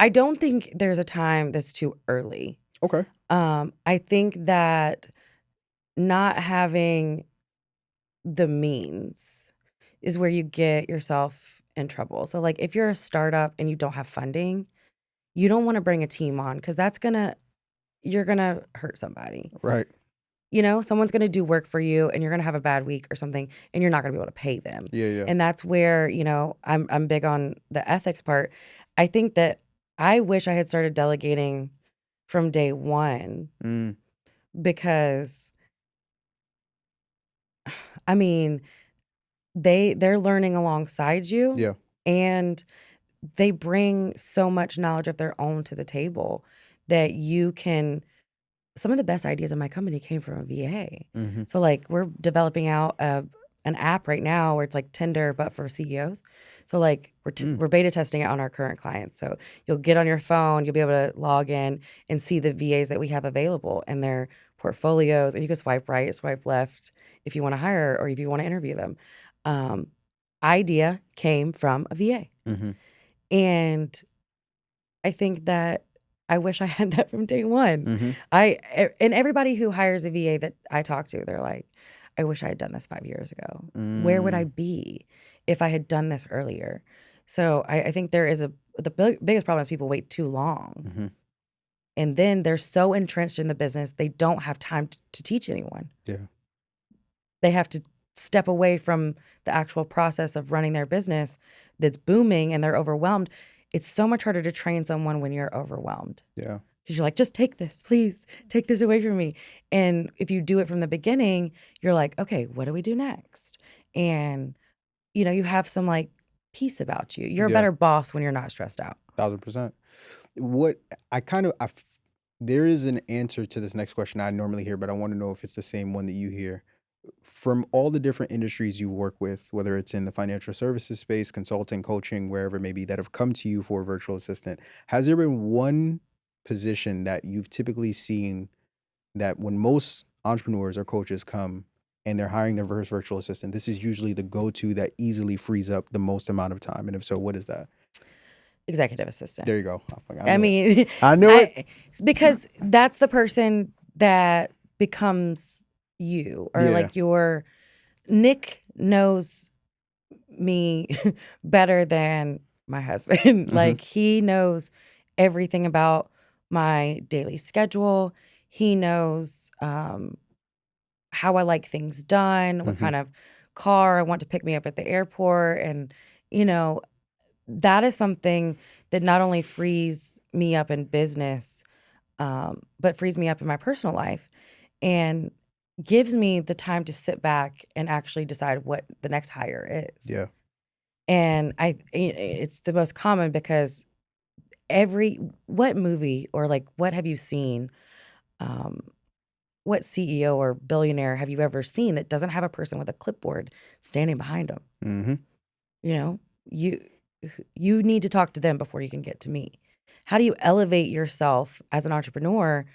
[SPEAKER 1] I don't think there's a time that's too early.
[SPEAKER 3] Okay.
[SPEAKER 1] I think that not having the means is where you get yourself in trouble. So like if you're a startup and you don't have funding, you don't want to bring a team on because you're going to hurt somebody.
[SPEAKER 3] Right.
[SPEAKER 1] Someone's going to do work for you and you're going to have a bad week or something and you're not going to be able to pay them.
[SPEAKER 3] Yeah.
[SPEAKER 1] And that's where, I'm big on the ethics part. I think that I wish I had started delegating from day one because they're learning alongside you.
[SPEAKER 3] Yeah.
[SPEAKER 1] And they bring so much knowledge of their own to the table that some of the best ideas in my company came from a VA. So like we're developing out a an app right now where it's like Tinder but for CEOs. So like we're beta testing it on our current clients. So you'll get on your phone, you'll be able to log in and see the VAs that we have available and their portfolios, and you can swipe right, swipe left if you want to hire or if you want to interview them. Idea came from a VA. And I think that I wish I had that from day one. And everybody who hires a VA that I talk to, they're like, I wish I had done this 5 years ago. Where would I be if I had done this earlier? So I think there is the biggest problem is people wait too long. And then they're so entrenched in the business, they don't have time to teach anyone.
[SPEAKER 3] Yeah.
[SPEAKER 1] They have to step away from the actual process of running their business that's booming and they're overwhelmed. It's so much harder to train someone when you're overwhelmed.
[SPEAKER 3] Yeah.
[SPEAKER 1] Because you're like, just take this, please, take this away from me. And if you do it from the beginning, you're like, okay, what do we do next? And, you know, you have some like peace about you. You're a better boss when you're not stressed out.
[SPEAKER 3] 1,000%. There is an answer to this next question I normally hear, but I want to know if it's the same one that you hear. From all the different industries you work with, whether it's in the financial services space, consulting, coaching, wherever it may be, that have come to you for a virtual assistant, has there been one position that you've typically seen that when most entrepreneurs or coaches come and they're hiring their first virtual assistant, this is usually the go-to that easily frees up the most amount of time? And if so, what is that?
[SPEAKER 1] Executive assistant.
[SPEAKER 3] There you go.
[SPEAKER 1] I mean,
[SPEAKER 3] I knew it.
[SPEAKER 1] Because that's the person that becomes you, or like your Nick knows me better than my husband. Like he knows everything about my daily schedule. He knows how I like things done, what kind of car I want to pick me up at the airport. And, you know, that is something that not only frees me up in business, but frees me up in my personal life and gives me the time to sit back and actually decide what the next hire is.
[SPEAKER 3] Yeah.
[SPEAKER 1] And it's the most common because what movie or like what have you seen? What CEO or billionaire have you ever seen that doesn't have a person with a clipboard standing behind them? You know, you need to talk to them before you can get to me. How do you elevate yourself as an entrepreneur?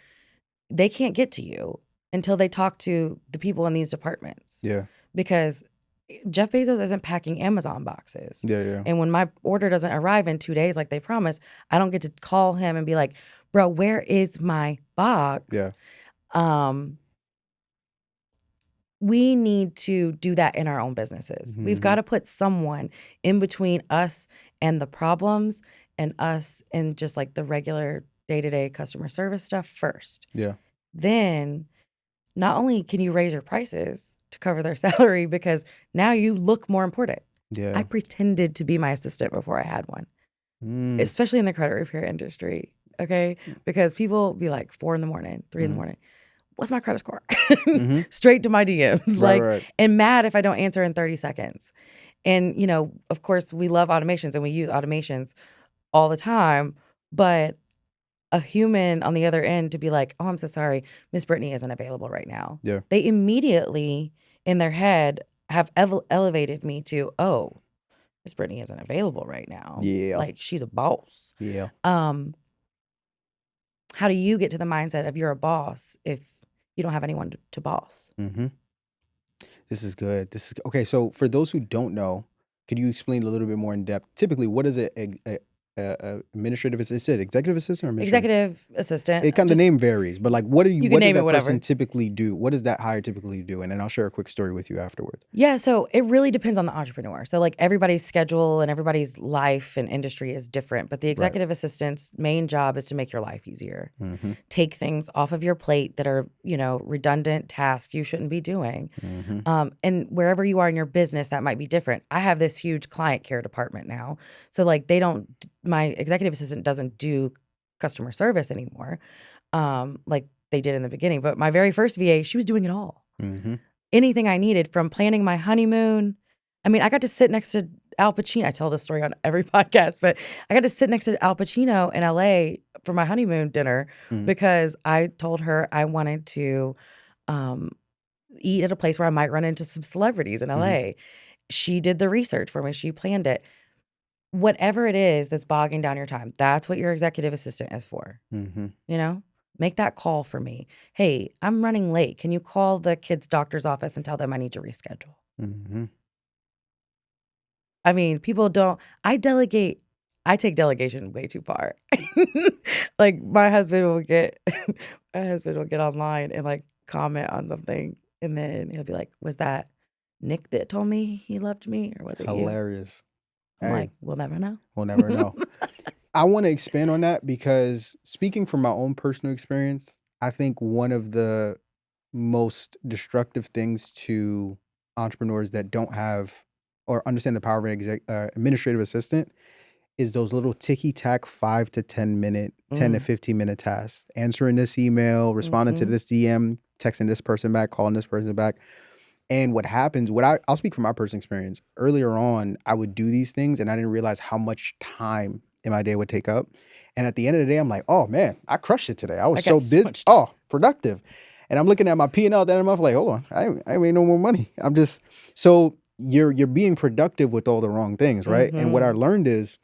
[SPEAKER 1] They can't get to you until they talk to the people in these departments.
[SPEAKER 3] Yeah.
[SPEAKER 1] Because Jeff Bezos isn't packing Amazon boxes.
[SPEAKER 3] Yeah.
[SPEAKER 1] And when my order doesn't arrive in 2 days like they promised, I don't get to call him and be like, bro, where is my box?
[SPEAKER 3] Yeah.
[SPEAKER 1] We need to do that in our own businesses. We've got to put someone in between us and the problems and us and just like the regular day-to-day customer service stuff first.
[SPEAKER 3] Yeah.
[SPEAKER 1] Then not only can you raise your prices to cover their salary because now you look more important.
[SPEAKER 3] Yeah.
[SPEAKER 1] I pretended to be my assistant before I had one, especially in the credit repair industry. Okay. Because people be like 4 a.m, 3 a.m. What's my credit score? Straight to my DMs.
[SPEAKER 3] Right.
[SPEAKER 1] And mad if I don't answer in 30 seconds. And, you know, of course we love automations and we use automations all the time, but a human on the other end to be like, oh, I'm so sorry, Miss Britney isn't available right now.
[SPEAKER 3] Yeah.
[SPEAKER 1] They immediately in their head have elevated me to, oh, Miss Britney isn't available right now.
[SPEAKER 3] Yeah.
[SPEAKER 1] Like she's a boss.
[SPEAKER 3] Yeah.
[SPEAKER 1] How do you get to the mindset of you're a boss if you don't have anyone to boss?
[SPEAKER 3] This is good. Okay. So for those who don't know, could you explain a little bit more in depth? Typically, what is a administrative assistant, executive assistant, or administrative?
[SPEAKER 1] Executive assistant.
[SPEAKER 3] It kind of the name varies, but like, what
[SPEAKER 1] can
[SPEAKER 3] does
[SPEAKER 1] name
[SPEAKER 3] that
[SPEAKER 1] it whatever.
[SPEAKER 3] person typically do? What does that hire typically do? And then I'll share a quick story with you afterwards.
[SPEAKER 1] Yeah, so it really depends on the entrepreneur. So like everybody's schedule and everybody's life and industry is different, but the executive assistant's main job is to make your life easier. Take things off of your plate that are, you know, redundant tasks you shouldn't be doing. And wherever you are in your business, that might be different. I have this huge client care department now. So like my executive assistant doesn't do customer service anymore, like they did in the beginning. But my very first VA, she was doing it all. Anything I needed, from planning my honeymoon. I mean, I got to sit next to Al Pacino. I tell this story on every podcast, but I got to sit next to Al Pacino in LA for my honeymoon dinner because I told her I wanted to eat at a place where I might run into some celebrities in LA. She did the research for me. She planned it. Whatever it is that's bogging down your time, that's what your executive assistant is for. You know, make that call for me. Hey, I'm running late. Can you call the kid's doctor's office and tell them I need to reschedule? I mean, people don't, I take delegation way too far. Like my husband will get online and like comment on something, and then he'll be like, was that Nick that told me he loved me, or was it you?
[SPEAKER 3] Hilarious.
[SPEAKER 1] I'm
[SPEAKER 3] Hey,
[SPEAKER 1] like, we'll never know.
[SPEAKER 3] we'll never know. I want to expand on that because speaking from my own personal experience, I think one of the most destructive things to entrepreneurs that don't have or understand the power of an administrative assistant is those little ticky-tack 5 to 10 minute, 10 to 15 minute tasks. Answering this email, responding to this DM, texting this person back, calling this person back. And what happens, I'll speak from my personal experience. Earlier on, I would do these things and I didn't realize how much time in my day would take up. And at the end of the day, I'm like, oh man, I crushed it today. I was so busy. Productive. And I'm looking at my P&L at the end of the month, like, hold on, I made no more money. I'm just, so you're being productive with all the wrong things, right? And what I learned is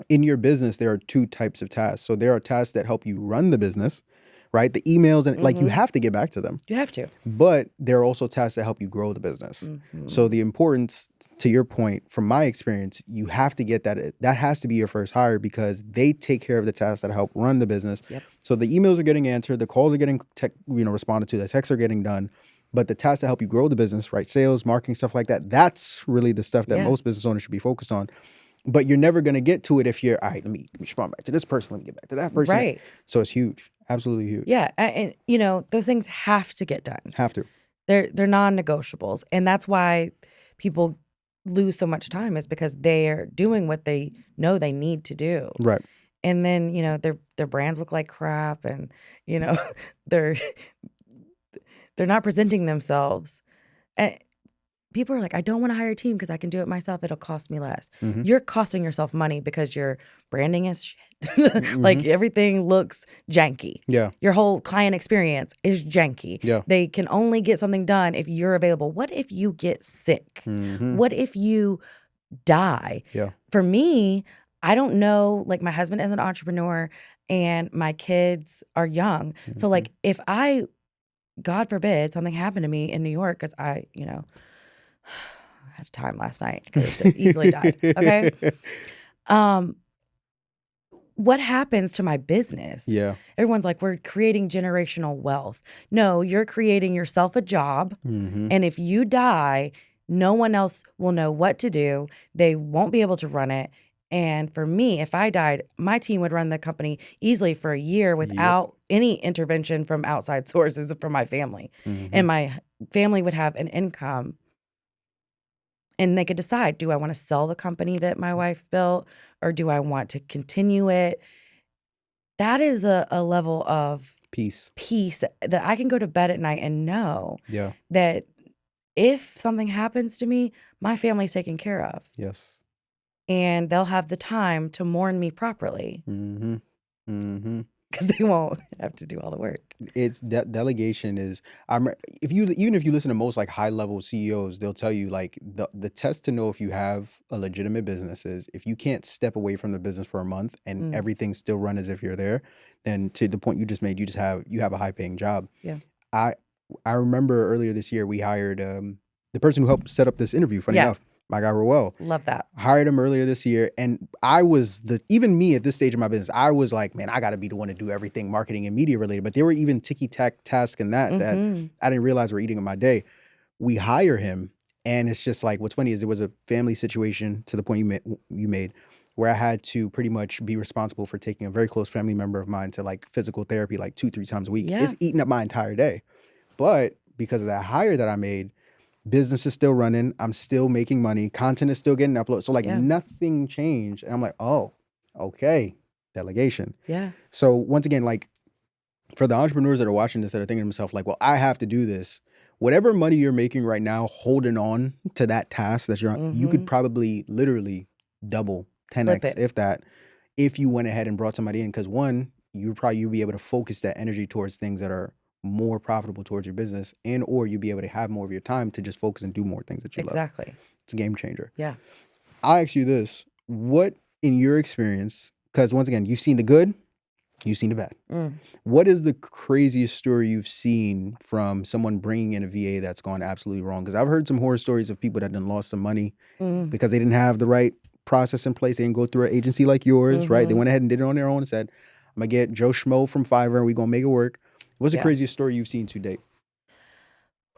[SPEAKER 3] in your business, there are two types of tasks. So there are tasks that help you run the business, right? The emails and like you have to get back to them.
[SPEAKER 1] You have to.
[SPEAKER 3] But there are also tasks that help you grow the business. So the importance, to your point, from my experience, you have to get that. That has to be your first hire because they take care of the tasks that help run the business. So the emails are getting answered, the calls are getting responded to, the texts are getting done. But the tasks that help you grow the business, right? Sales, marketing, stuff like that. That's really the stuff that most business owners should be focused on. But you're never going to get to it if you're, all right, let me respond back to this person. Let me get back to that person.
[SPEAKER 1] Right.
[SPEAKER 3] So it's huge. Absolutely huge.
[SPEAKER 1] Yeah. And those things have to get done.
[SPEAKER 3] Have to.
[SPEAKER 1] They're non-negotiables. And that's why people lose so much time, is because they're doing what they know they need to do.
[SPEAKER 3] Right.
[SPEAKER 1] And then, their brands look like crap, and, they're not presenting themselves. And people are like, I don't want to hire a team because I can do it myself. It'll cost me less. You're costing yourself money because your branding is shit. Like everything looks janky.
[SPEAKER 3] Yeah.
[SPEAKER 1] Your whole client experience is janky.
[SPEAKER 3] Yeah.
[SPEAKER 1] They can only get something done if you're available. What if you get sick? What if you die?
[SPEAKER 3] Yeah.
[SPEAKER 1] For me, I don't know, like my husband is an entrepreneur and my kids are young. So like if God forbid, something happened to me in New York, because I had time last night. Could have easily died. Okay. What happens to my business?
[SPEAKER 3] Yeah.
[SPEAKER 1] Everyone's like, we're creating generational wealth. No, you're creating yourself a job. And if you die, no one else will know what to do. They won't be able to run it. And for me, if I died, my team would run the company easily for a year without any intervention from outside sources from my family. And my family would have an income. And they could decide, do I want to sell the company that my wife built, or do I want to continue it? That is a level of
[SPEAKER 3] peace
[SPEAKER 1] that I can go to bed at night and know that if something happens to me, my family's taken care of.
[SPEAKER 3] Yes.
[SPEAKER 1] And they'll have the time to mourn me properly. Because they won't have to do all the work.
[SPEAKER 3] It's delegation is, even if you listen to most like high level CEOs, they'll tell you like the test to know if you have a legitimate business is if you can't step away from the business for a month and everything still run as if you're there, then to the point you just made, you have a high paying job.
[SPEAKER 1] Yeah.
[SPEAKER 3] I remember earlier this year we hired the person who helped set up this interview. Funny enough, my guy Roel.
[SPEAKER 1] Love that.
[SPEAKER 3] Hired him earlier this year. And I was even me at this stage of my business, I was like, man, I got to be the one to do everything marketing and media related. But there were even ticky-tack tasks in that I didn't realize were eating in my day. We hire him. And it's just like, what's funny is there was a family situation to the point you made where I had to pretty much be responsible for taking a very close family member of mine to like physical therapy like 2-3 times a week.
[SPEAKER 1] Yeah.
[SPEAKER 3] It's eating up my entire day. But because of that hire that I made, business is still running. I'm still making money. Content is still getting uploaded. So like nothing changed. And I'm like, oh, okay. Delegation.
[SPEAKER 1] Yeah. So
[SPEAKER 3] once again, like for the entrepreneurs that are watching this that are thinking to themselves like, well, I have to do this. Whatever money you're making right now, holding on to that task that you're on, you could probably literally double, 10x, if that, if you went ahead and brought somebody in. Because one, you'll be able to focus that energy towards things that are more profitable towards your business, and or you'll be able to have more of your time to just focus and do more things that you love.
[SPEAKER 1] Exactly.
[SPEAKER 3] It's a game changer.
[SPEAKER 1] Yeah.
[SPEAKER 3] I'll ask you this. What, in your experience, because once again, you've seen the good, you've seen the bad. What is the craziest story you've seen from someone bringing in a VA that's gone absolutely wrong? Because I've heard some horror stories of people that done lost some money because they didn't have the right process in place. They didn't go through an agency like yours, right? They went ahead and did it on their own and said, I'm going to get Joe Schmo from Fiverr and we're going to make it work. What's the craziest story you've seen to date?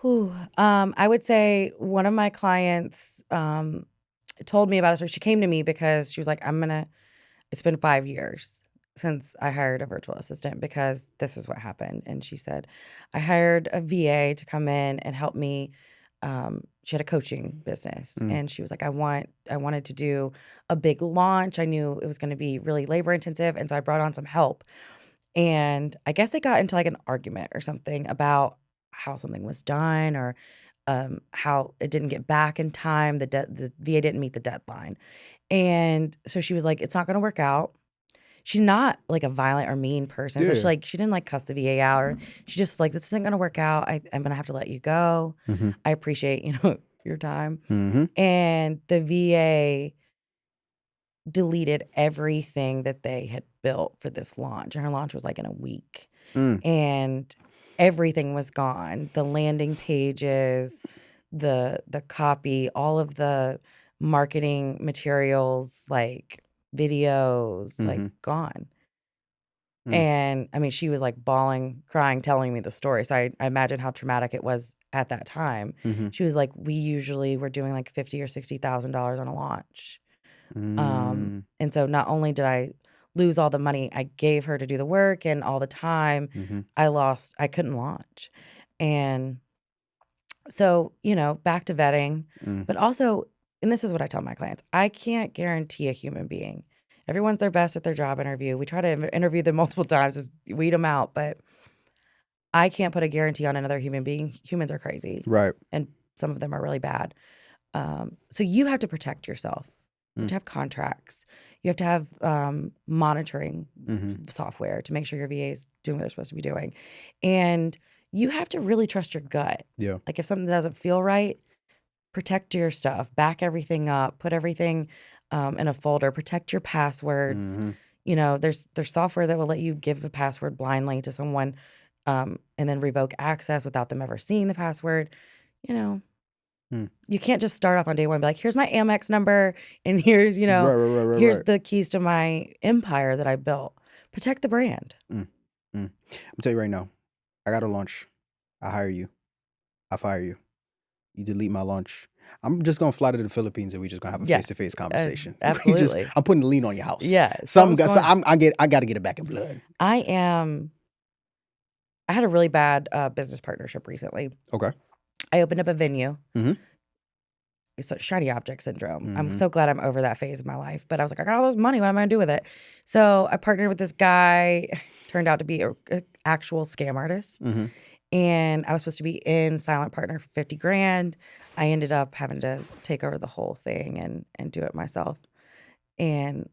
[SPEAKER 1] I would say one of my clients told me about it. So she came to me because she was like, it's been 5 years since I hired a virtual assistant because this is what happened. And she said, I hired a VA to come in and help me. She had a coaching business and she was like, I wanted to do a big launch. I knew it was going to be really labor intensive. And so I brought on some help. And I guess they got into like an argument or something about how something was done or how it didn't get back in time. The VA didn't meet the deadline. And so she was like, it's not going to work out. She's not like a violent or mean person. So she didn't like cuss the VA out or she just like, this isn't going to work out. I'm going to have to let you go. I appreciate, your time. And the VA deleted everything that they had built for this launch. And her launch was like in a week. And everything was gone. The landing pages, the copy, all of the marketing materials, like videos, like gone. And I mean, she was like bawling, crying, telling me the story. So I imagine how traumatic it was at that time. She was like, we usually were doing like $50,000 or $60,000 on a launch. And so not only did I lose all the money I gave her to do the work and all the time, I couldn't launch. And so, back to vetting, but also, and this is what I tell my clients, I can't guarantee a human being. Everyone's their best at their job interview. We try to interview them multiple times, just weed them out, but I can't put a guarantee on another human being. Humans are crazy.
[SPEAKER 3] Right.
[SPEAKER 1] And some of them are really bad. So you have to protect yourself. You have to have contracts. You have to have monitoring software to make sure your VA is doing what they're supposed to be doing. And you have to really trust your gut. Yeah. Like if something doesn't feel right, protect your stuff, back everything up, put everything in a folder, protect your passwords. There's software that will let you give a password blindly to someone and then revoke access without them ever seeing the password. You can't just start off on day one and be like, here's my Amex number and here's, here's the keys to my empire that I built. Protect the brand.
[SPEAKER 3] I'm gonna tell you right now, I got a launch. I hire you. I fire you. You delete my launch. I'm just gonna fly to the Philippines and we just gonna have a face-to-face conversation.
[SPEAKER 1] Absolutely.
[SPEAKER 3] I'm putting the lien on your house.
[SPEAKER 1] Yeah.
[SPEAKER 3] I gotta get it back in blood.
[SPEAKER 1] I had a really bad business partnership recently.
[SPEAKER 3] Okay.
[SPEAKER 1] I opened up a venue. It's a shiny object syndrome. I'm so glad I'm over that phase of my life. But I was like, I got all this money. What am I going to do with it? So I partnered with this guy. Turned out to be an actual scam artist. And I was supposed to be in silent partner for $50,000. I ended up having to take over the whole thing and do it myself. And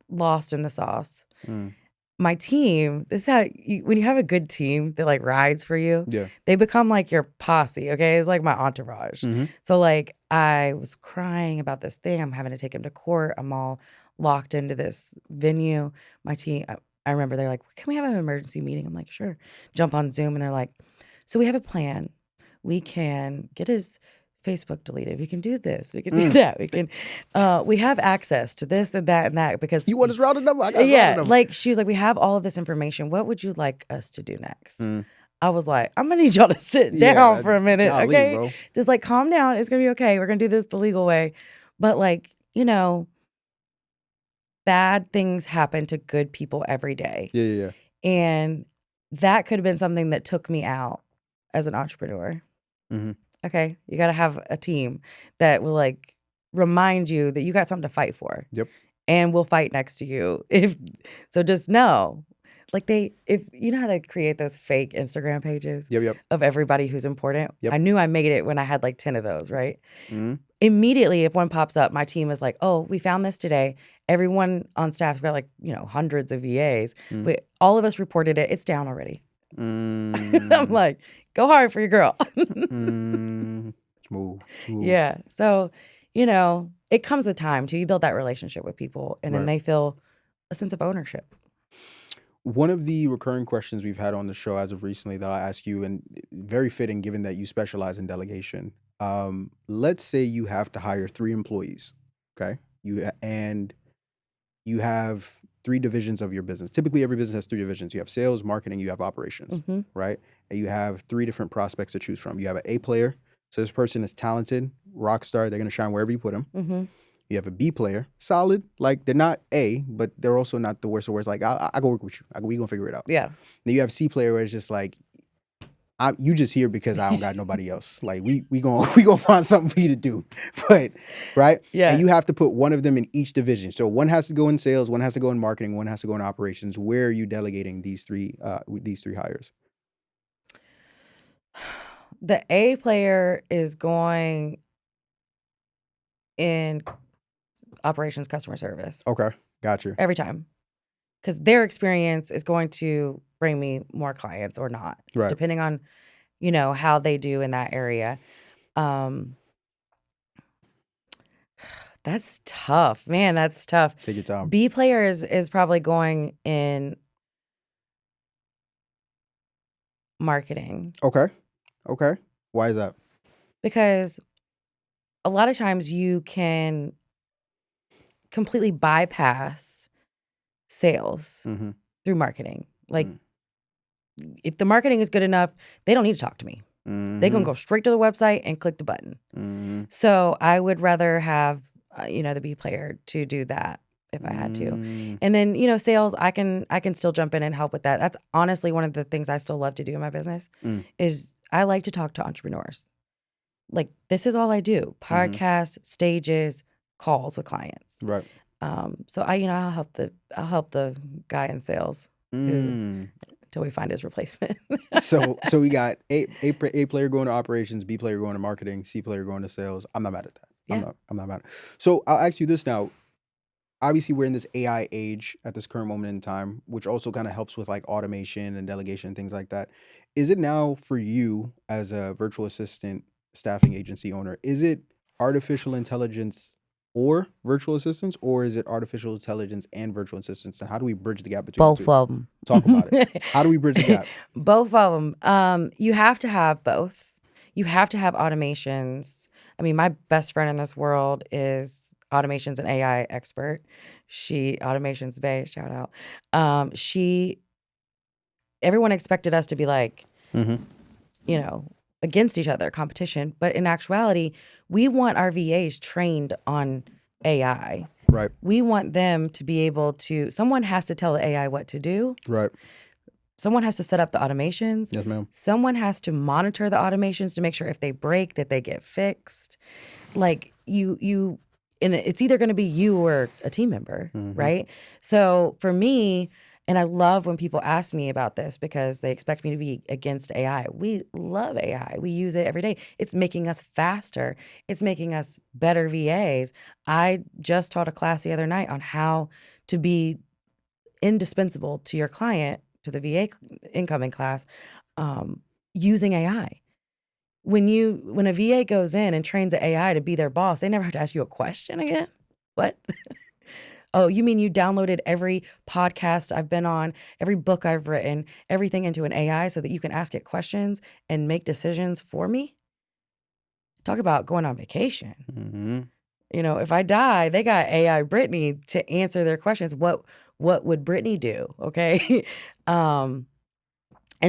[SPEAKER 1] lost in the sauce. My team, this is how when you have a good team that like rides for you, they become like your posse, okay? It's like my entourage. So like I was crying about this thing. I'm having to take him to court. I'm all locked into this venue. My team, I remember they're like, can we have an emergency meeting? I'm like, sure. Jump on Zoom and they're like, so we have a plan. We can get his Facebook deleted. We can do this. We can do that. We can. We have access to this and that because
[SPEAKER 3] you want his routing number? I got his routing number.
[SPEAKER 1] Like she was like, we have all of this information. What would you like us to do next? I was like, I'm gonna need y'all to sit down for a minute, okay? Bro. Just like calm down. It's gonna be okay. We're gonna do this the legal way. But like, bad things happen to good people every day.
[SPEAKER 3] Yeah.
[SPEAKER 1] And that could have been something that took me out as an entrepreneur. Okay, you got to have a team that will like remind you that you got something to fight for.
[SPEAKER 3] Yep.
[SPEAKER 1] And we'll fight next to you. So just know, like if you know how they create those fake Instagram pages of everybody who's important. Yep. I knew I made it when I had like 10 of those, right? Immediately, if one pops up, my team is like, oh, we found this today. Everyone on staff's got like, hundreds of VAs. But all of us reported it. It's down already. I'm like, go hard for your girl.
[SPEAKER 3] Smooth.
[SPEAKER 1] Yeah. So, it comes with time too. You build that relationship with people and then
[SPEAKER 3] Right.
[SPEAKER 1] they feel a sense of ownership.
[SPEAKER 3] One of the recurring questions we've had on the show as of recently that I ask you, and very fitting given that you specialize in delegation. Let's say you have to hire 3 employees, okay? And you have 3 divisions of your business. Typically, every business has 3 divisions. You have sales, marketing, you have operations,
[SPEAKER 1] Mhm.
[SPEAKER 3] right? And you have 3 different prospects to choose from. You have an A player, so this person is talented, rock star. They're gonna shine wherever you put them.
[SPEAKER 1] Mhm.
[SPEAKER 3] You have a B player, solid, like they're not A, but they're also not the worst of worst. Like I go work with you. We gonna figure it out.
[SPEAKER 1] Yeah.
[SPEAKER 3] Then you have C player where it's just like, you just here because I don't got nobody else. Like we gonna find something for you to do, but right.
[SPEAKER 1] Yeah.
[SPEAKER 3] And you have to put one of them in each division. So one has to go in sales, one has to go in marketing, one has to go in operations. Where are you delegating these three hires?
[SPEAKER 1] The A player is going in operations customer service
[SPEAKER 3] Okay, got you.
[SPEAKER 1] every time because their experience is going to bring me more clients or not,
[SPEAKER 3] Right.
[SPEAKER 1] depending on, how they do in that area. That's tough, man. That's tough.
[SPEAKER 3] Take your time.
[SPEAKER 1] B player is probably going in marketing
[SPEAKER 3] Okay. Why is that?
[SPEAKER 1] because a lot of times you can completely bypass sales
[SPEAKER 3] Mm-hmm.
[SPEAKER 1] through marketing. Like, if the marketing is good enough, they don't need to talk to me. They're going to go straight to the website and click the button.
[SPEAKER 3] Mm-hmm.
[SPEAKER 1] So I would rather have, the B player to do that if I had to. And then, sales, I can still jump in and help with that. That's honestly one of the things I still love to do in my business is I like to talk to entrepreneurs. Like, this is all I do: podcasts, stages, calls with clients.
[SPEAKER 3] Right.
[SPEAKER 1] So I'll help the guy in sales until we find his replacement.
[SPEAKER 3] So we got A player going to operations, B player going to marketing, C player going to sales. I'm not mad at that.
[SPEAKER 1] Yeah.
[SPEAKER 3] I'm not mad. So I'll ask you this now. Obviously, we're in this AI age at this current moment in time, which also kind of helps with like automation and delegation and things like that. Is it now for you as a virtual assistant staffing agency owner, is it artificial intelligence or virtual assistants, or is it artificial intelligence and virtual assistants? And how do we bridge the gap between the
[SPEAKER 1] Both
[SPEAKER 3] two?
[SPEAKER 1] of them.
[SPEAKER 3] Talk about it. How do we bridge the gap?
[SPEAKER 1] Both of them. You have to have both. You have to have automations. I mean, my best friend in this world is automations and AI expert. Automations Bay, shout out. Everyone expected us to be like, against each other, competition. But in actuality, we want our VAs trained on AI.
[SPEAKER 3] Right.
[SPEAKER 1] We want them to be able to, someone has to tell the AI what to do.
[SPEAKER 3] Right.
[SPEAKER 1] Someone has to set up the automations.
[SPEAKER 3] Yes, ma'am.
[SPEAKER 1] Someone has to monitor the automations to make sure if they break that they get fixed. Like and it's either going to be you or a team member, right? So for me, and I love when people ask me about this because they expect me to be against AI. We love AI. We use it every day. It's making us faster. It's making us better VAs. I just taught a class the other night on how to be indispensable to your client, to the VA incoming class, using AI. When a VA goes in and trains an AI to be their boss, they never have to ask you a question again. What? Oh, you mean you downloaded every podcast I've been on, every book I've written, everything into an AI so that you can ask it questions and make decisions for me? Talk about going on vacation. If I die, they got AI Britney to answer their questions. What would Britney do? Okay. And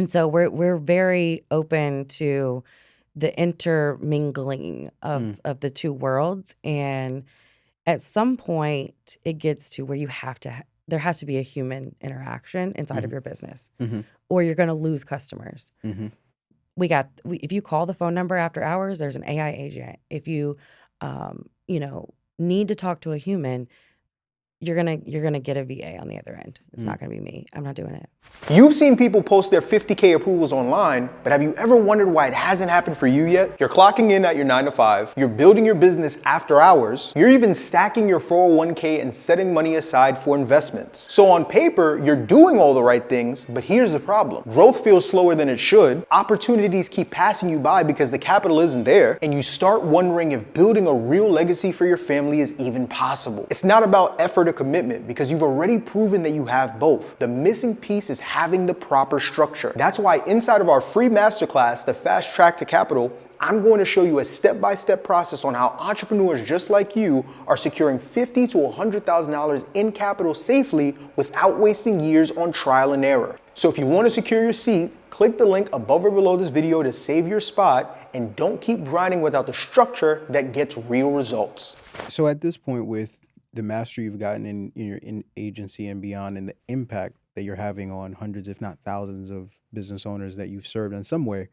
[SPEAKER 1] so we're very open to the intermingling of the two worlds. And at some point it gets to where there has to be a human interaction inside of your business or you're going to lose customers. If you call the phone number after hours, there's an AI agent. If you, need to talk to a human, you're gonna get a VA on the other end. It's not gonna be me. I'm not doing it.
[SPEAKER 2] You've seen people post their 50K approvals online, but have you ever wondered why it hasn't happened for you yet? You're clocking in at your 9 to 5, you're building your business after hours, you're even stacking your 401k and setting money aside for investments. So on paper, you're doing all the right things, but here's the problem. Growth feels slower than it should, opportunities keep passing you by because the capital isn't there, and you start wondering if building a real legacy for your family is even possible. It's not about effort or commitment because you've already proven that you have both. The missing piece is having the proper structure. That's why inside of our free masterclass, the Fast Track to Capital, I'm going to show you a step-by-step process on how entrepreneurs just like you are securing $50,000 to $100,000 in capital safely without wasting years on trial and error. So if you want to secure your seat, click the link above or below this video to save your spot, and don't keep grinding without the structure that gets real results.
[SPEAKER 3] So at this point, with the mastery you've gotten in your agency and beyond, and the impact that you're having on hundreds, if not thousands, of business owners that you've served in some way,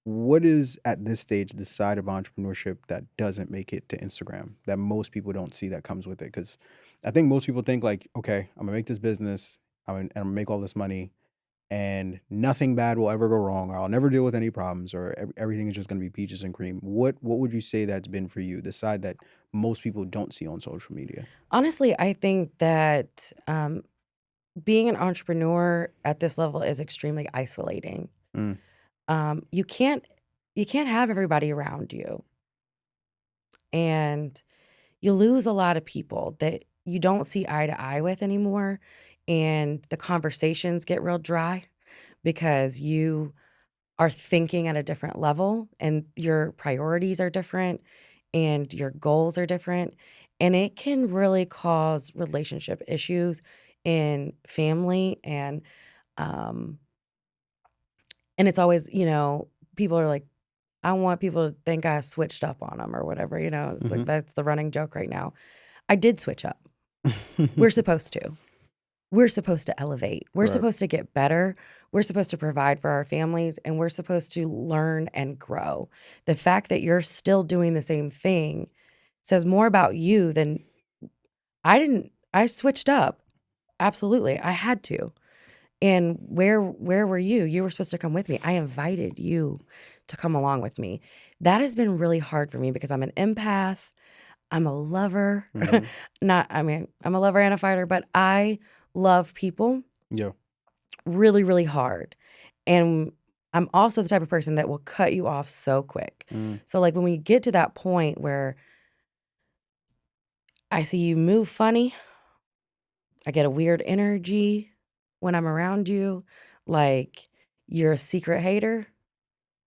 [SPEAKER 3] what is at this stage the side of entrepreneurship that doesn't make it to Instagram, that most people don't see that comes with it? Because I think most people think like, okay, I'm gonna make this business, I'm gonna make all this money, and nothing bad will ever go wrong, or I'll never deal with any problems, or everything is just going to be peaches and cream. What would you say that's been for you, the side that most people don't see on social media?
[SPEAKER 1] Honestly, I think that being an entrepreneur at this level is extremely isolating.
[SPEAKER 3] Mm.
[SPEAKER 1] You can't have everybody around you, and you lose a lot of people that you don't see eye to eye with anymore, and the conversations get real dry because you are thinking at a different level and your priorities are different and your goals are different, and it can really cause relationship issues in family. And it's always, people are like, I want people to think I switched up on them or whatever, it's like that's the running joke right now. I did switch up. We're supposed to. We're supposed to elevate. We're
[SPEAKER 3] Right.
[SPEAKER 1] supposed to get better. We're supposed to provide for our families, and we're supposed to learn and grow. The fact that you're still doing the same thing says more about you than I switched up. Absolutely. I had to. And where were you? You were supposed to come with me. I invited you to come along with me. That has been really hard for me because I'm an empath. I'm a lover.
[SPEAKER 3] Mhm.
[SPEAKER 1] I'm a lover and a fighter, but I love people
[SPEAKER 3] Yeah.
[SPEAKER 1] really, really hard. And I'm also the type of person that will cut you off so quick.
[SPEAKER 3] Mm.
[SPEAKER 1] So like when we get to that point where I see you move funny, I get a weird energy when I'm around you, like you're a secret hater,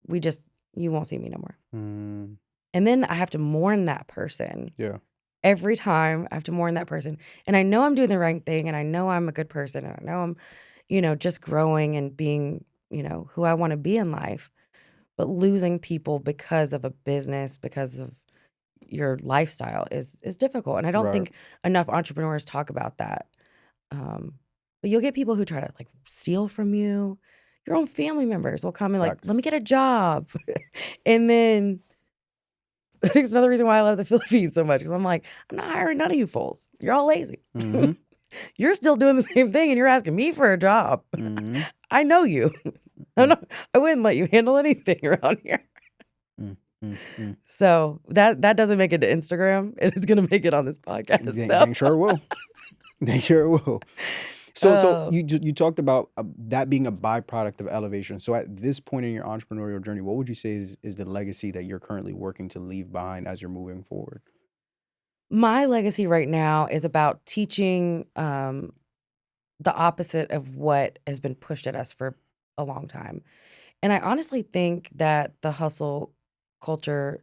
[SPEAKER 1] you won't see me no more.
[SPEAKER 3] Mm.
[SPEAKER 1] And then I have to mourn that person.
[SPEAKER 3] Yeah.
[SPEAKER 1] Every time I have to mourn that person. And I know I'm doing the right thing, and I know I'm a good person, and I know I'm, just growing and being, who I want to be in life. But losing people because of a business, because of your lifestyle is difficult. And I don't
[SPEAKER 3] Right.
[SPEAKER 1] think enough entrepreneurs talk about that. But you'll get people who try to like steal from you. Your own family members will come and like,
[SPEAKER 3] Facts.
[SPEAKER 1] let me get a job. And then I think it's another reason why I love the Philippines so much, because I'm like, I'm not hiring none of you fools. You're all lazy.
[SPEAKER 3] Mhm.
[SPEAKER 1] You're still doing the same thing, and you're asking me for a job.
[SPEAKER 3] Mhm.
[SPEAKER 1] I know you. I wouldn't let you handle anything around here.
[SPEAKER 3] Mm. Mm. Mm.
[SPEAKER 1] So that doesn't make it to Instagram. It is going to make it on this podcast.
[SPEAKER 3] They sure will. They sure will. So
[SPEAKER 1] Oh.
[SPEAKER 3] you talked about that being a byproduct of elevation. So at this point in your entrepreneurial journey, what would you say is the legacy that you're currently working to leave behind as you're moving forward?
[SPEAKER 1] My legacy right now is about teaching the opposite of what has been pushed at us for a long time. And I honestly think that the hustle culture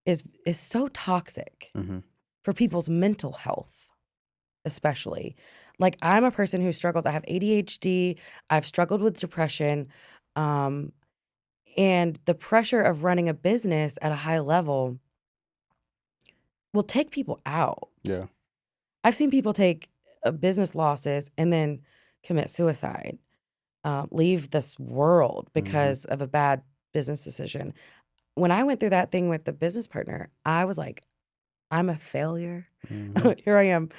[SPEAKER 1] is so toxic
[SPEAKER 3] Mm-hmm.
[SPEAKER 1] for people's mental health, especially. Like I'm a person who struggles. I have ADHD. I've struggled with depression. And the pressure of running a business at a high level will take people out.
[SPEAKER 3] Yeah.
[SPEAKER 1] I've seen people take business losses and then commit suicide, leave this world because of a bad business decision. When I went through that thing with the business partner, I was like, I'm a failure.
[SPEAKER 3] Mhm.
[SPEAKER 1] Here I am,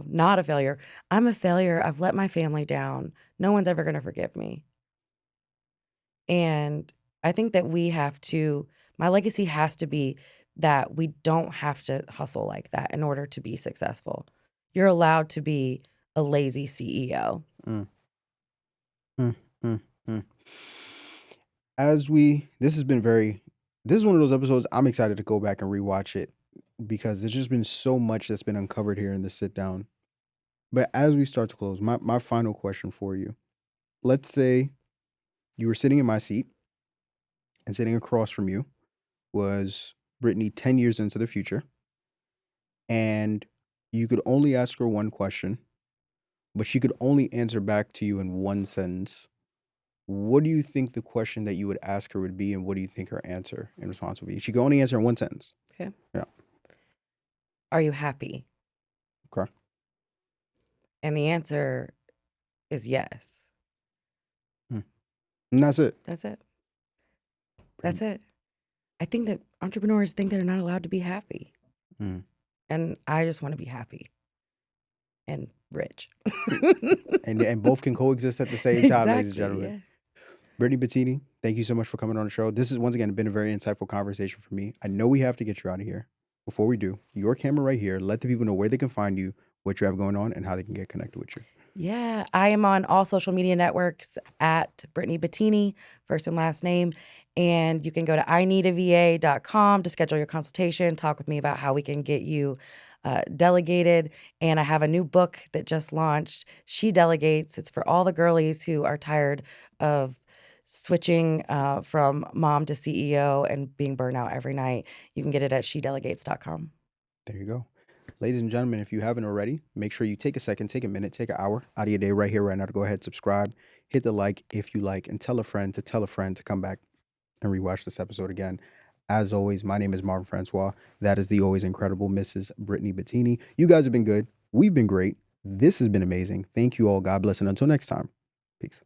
[SPEAKER 1] not a failure. I'm a failure. I've let my family down. No one's ever going to forgive me. And I think that my legacy has to be that we don't have to hustle like that in order to be successful. You're allowed to be a lazy CEO.
[SPEAKER 3] Mm, mm, mm, mm. This is one of those episodes I'm excited to go back and rewatch it because there's just been so much that's been uncovered here in this sit down. But as we start to close, my final question for you. Let's say you were sitting in my seat and sitting across from you was Brittany 10 years into the future, and you could only ask her one question, but she could only answer back to you in one sentence. What do you think the question that you would ask her would be, and what do you think her answer in response would be? She could only answer in one sentence.
[SPEAKER 1] Okay.
[SPEAKER 3] Yeah.
[SPEAKER 1] Are you happy?
[SPEAKER 3] Okay.
[SPEAKER 1] And the answer is yes.
[SPEAKER 3] And that's it.
[SPEAKER 1] That's it. That's it. I think that entrepreneurs think they're not allowed to be happy.
[SPEAKER 3] Mm.
[SPEAKER 1] And I just want to be happy and rich.
[SPEAKER 3] And both can coexist at the same time, ladies and
[SPEAKER 1] Exactly,
[SPEAKER 3] gentlemen. Brittany Bettini, thank you so much for coming on the show. This has once again been a very insightful conversation for me. I know we have to get you out of here. Before we do, your camera right here. Let the people know where they can find you, what you have going on, and how they can get connected with you.
[SPEAKER 1] Yeah, I am on all social media networks at Brittany Bettini, first and last name. And you can go to ineedava.com to schedule your consultation, talk with me about how we can get you delegated. And I have a new book that just launched, She Delegates. It's for all the girlies who are tired of switching from mom to CEO and being burnt out every night. You can get it at shedelegates.com.
[SPEAKER 3] There you go. Ladies and gentlemen, if you haven't already, make sure you take a second, take a minute, take an hour out of your day right here, right now to go ahead, subscribe, hit the like if you like, and tell a friend to come back and rewatch this episode again. As always, my name is Marvin Francois. That is the always incredible Mrs. Brittany Bettini. You guys have been good. We've been great. This has been amazing. Thank you all. God bless. And until next time, peace.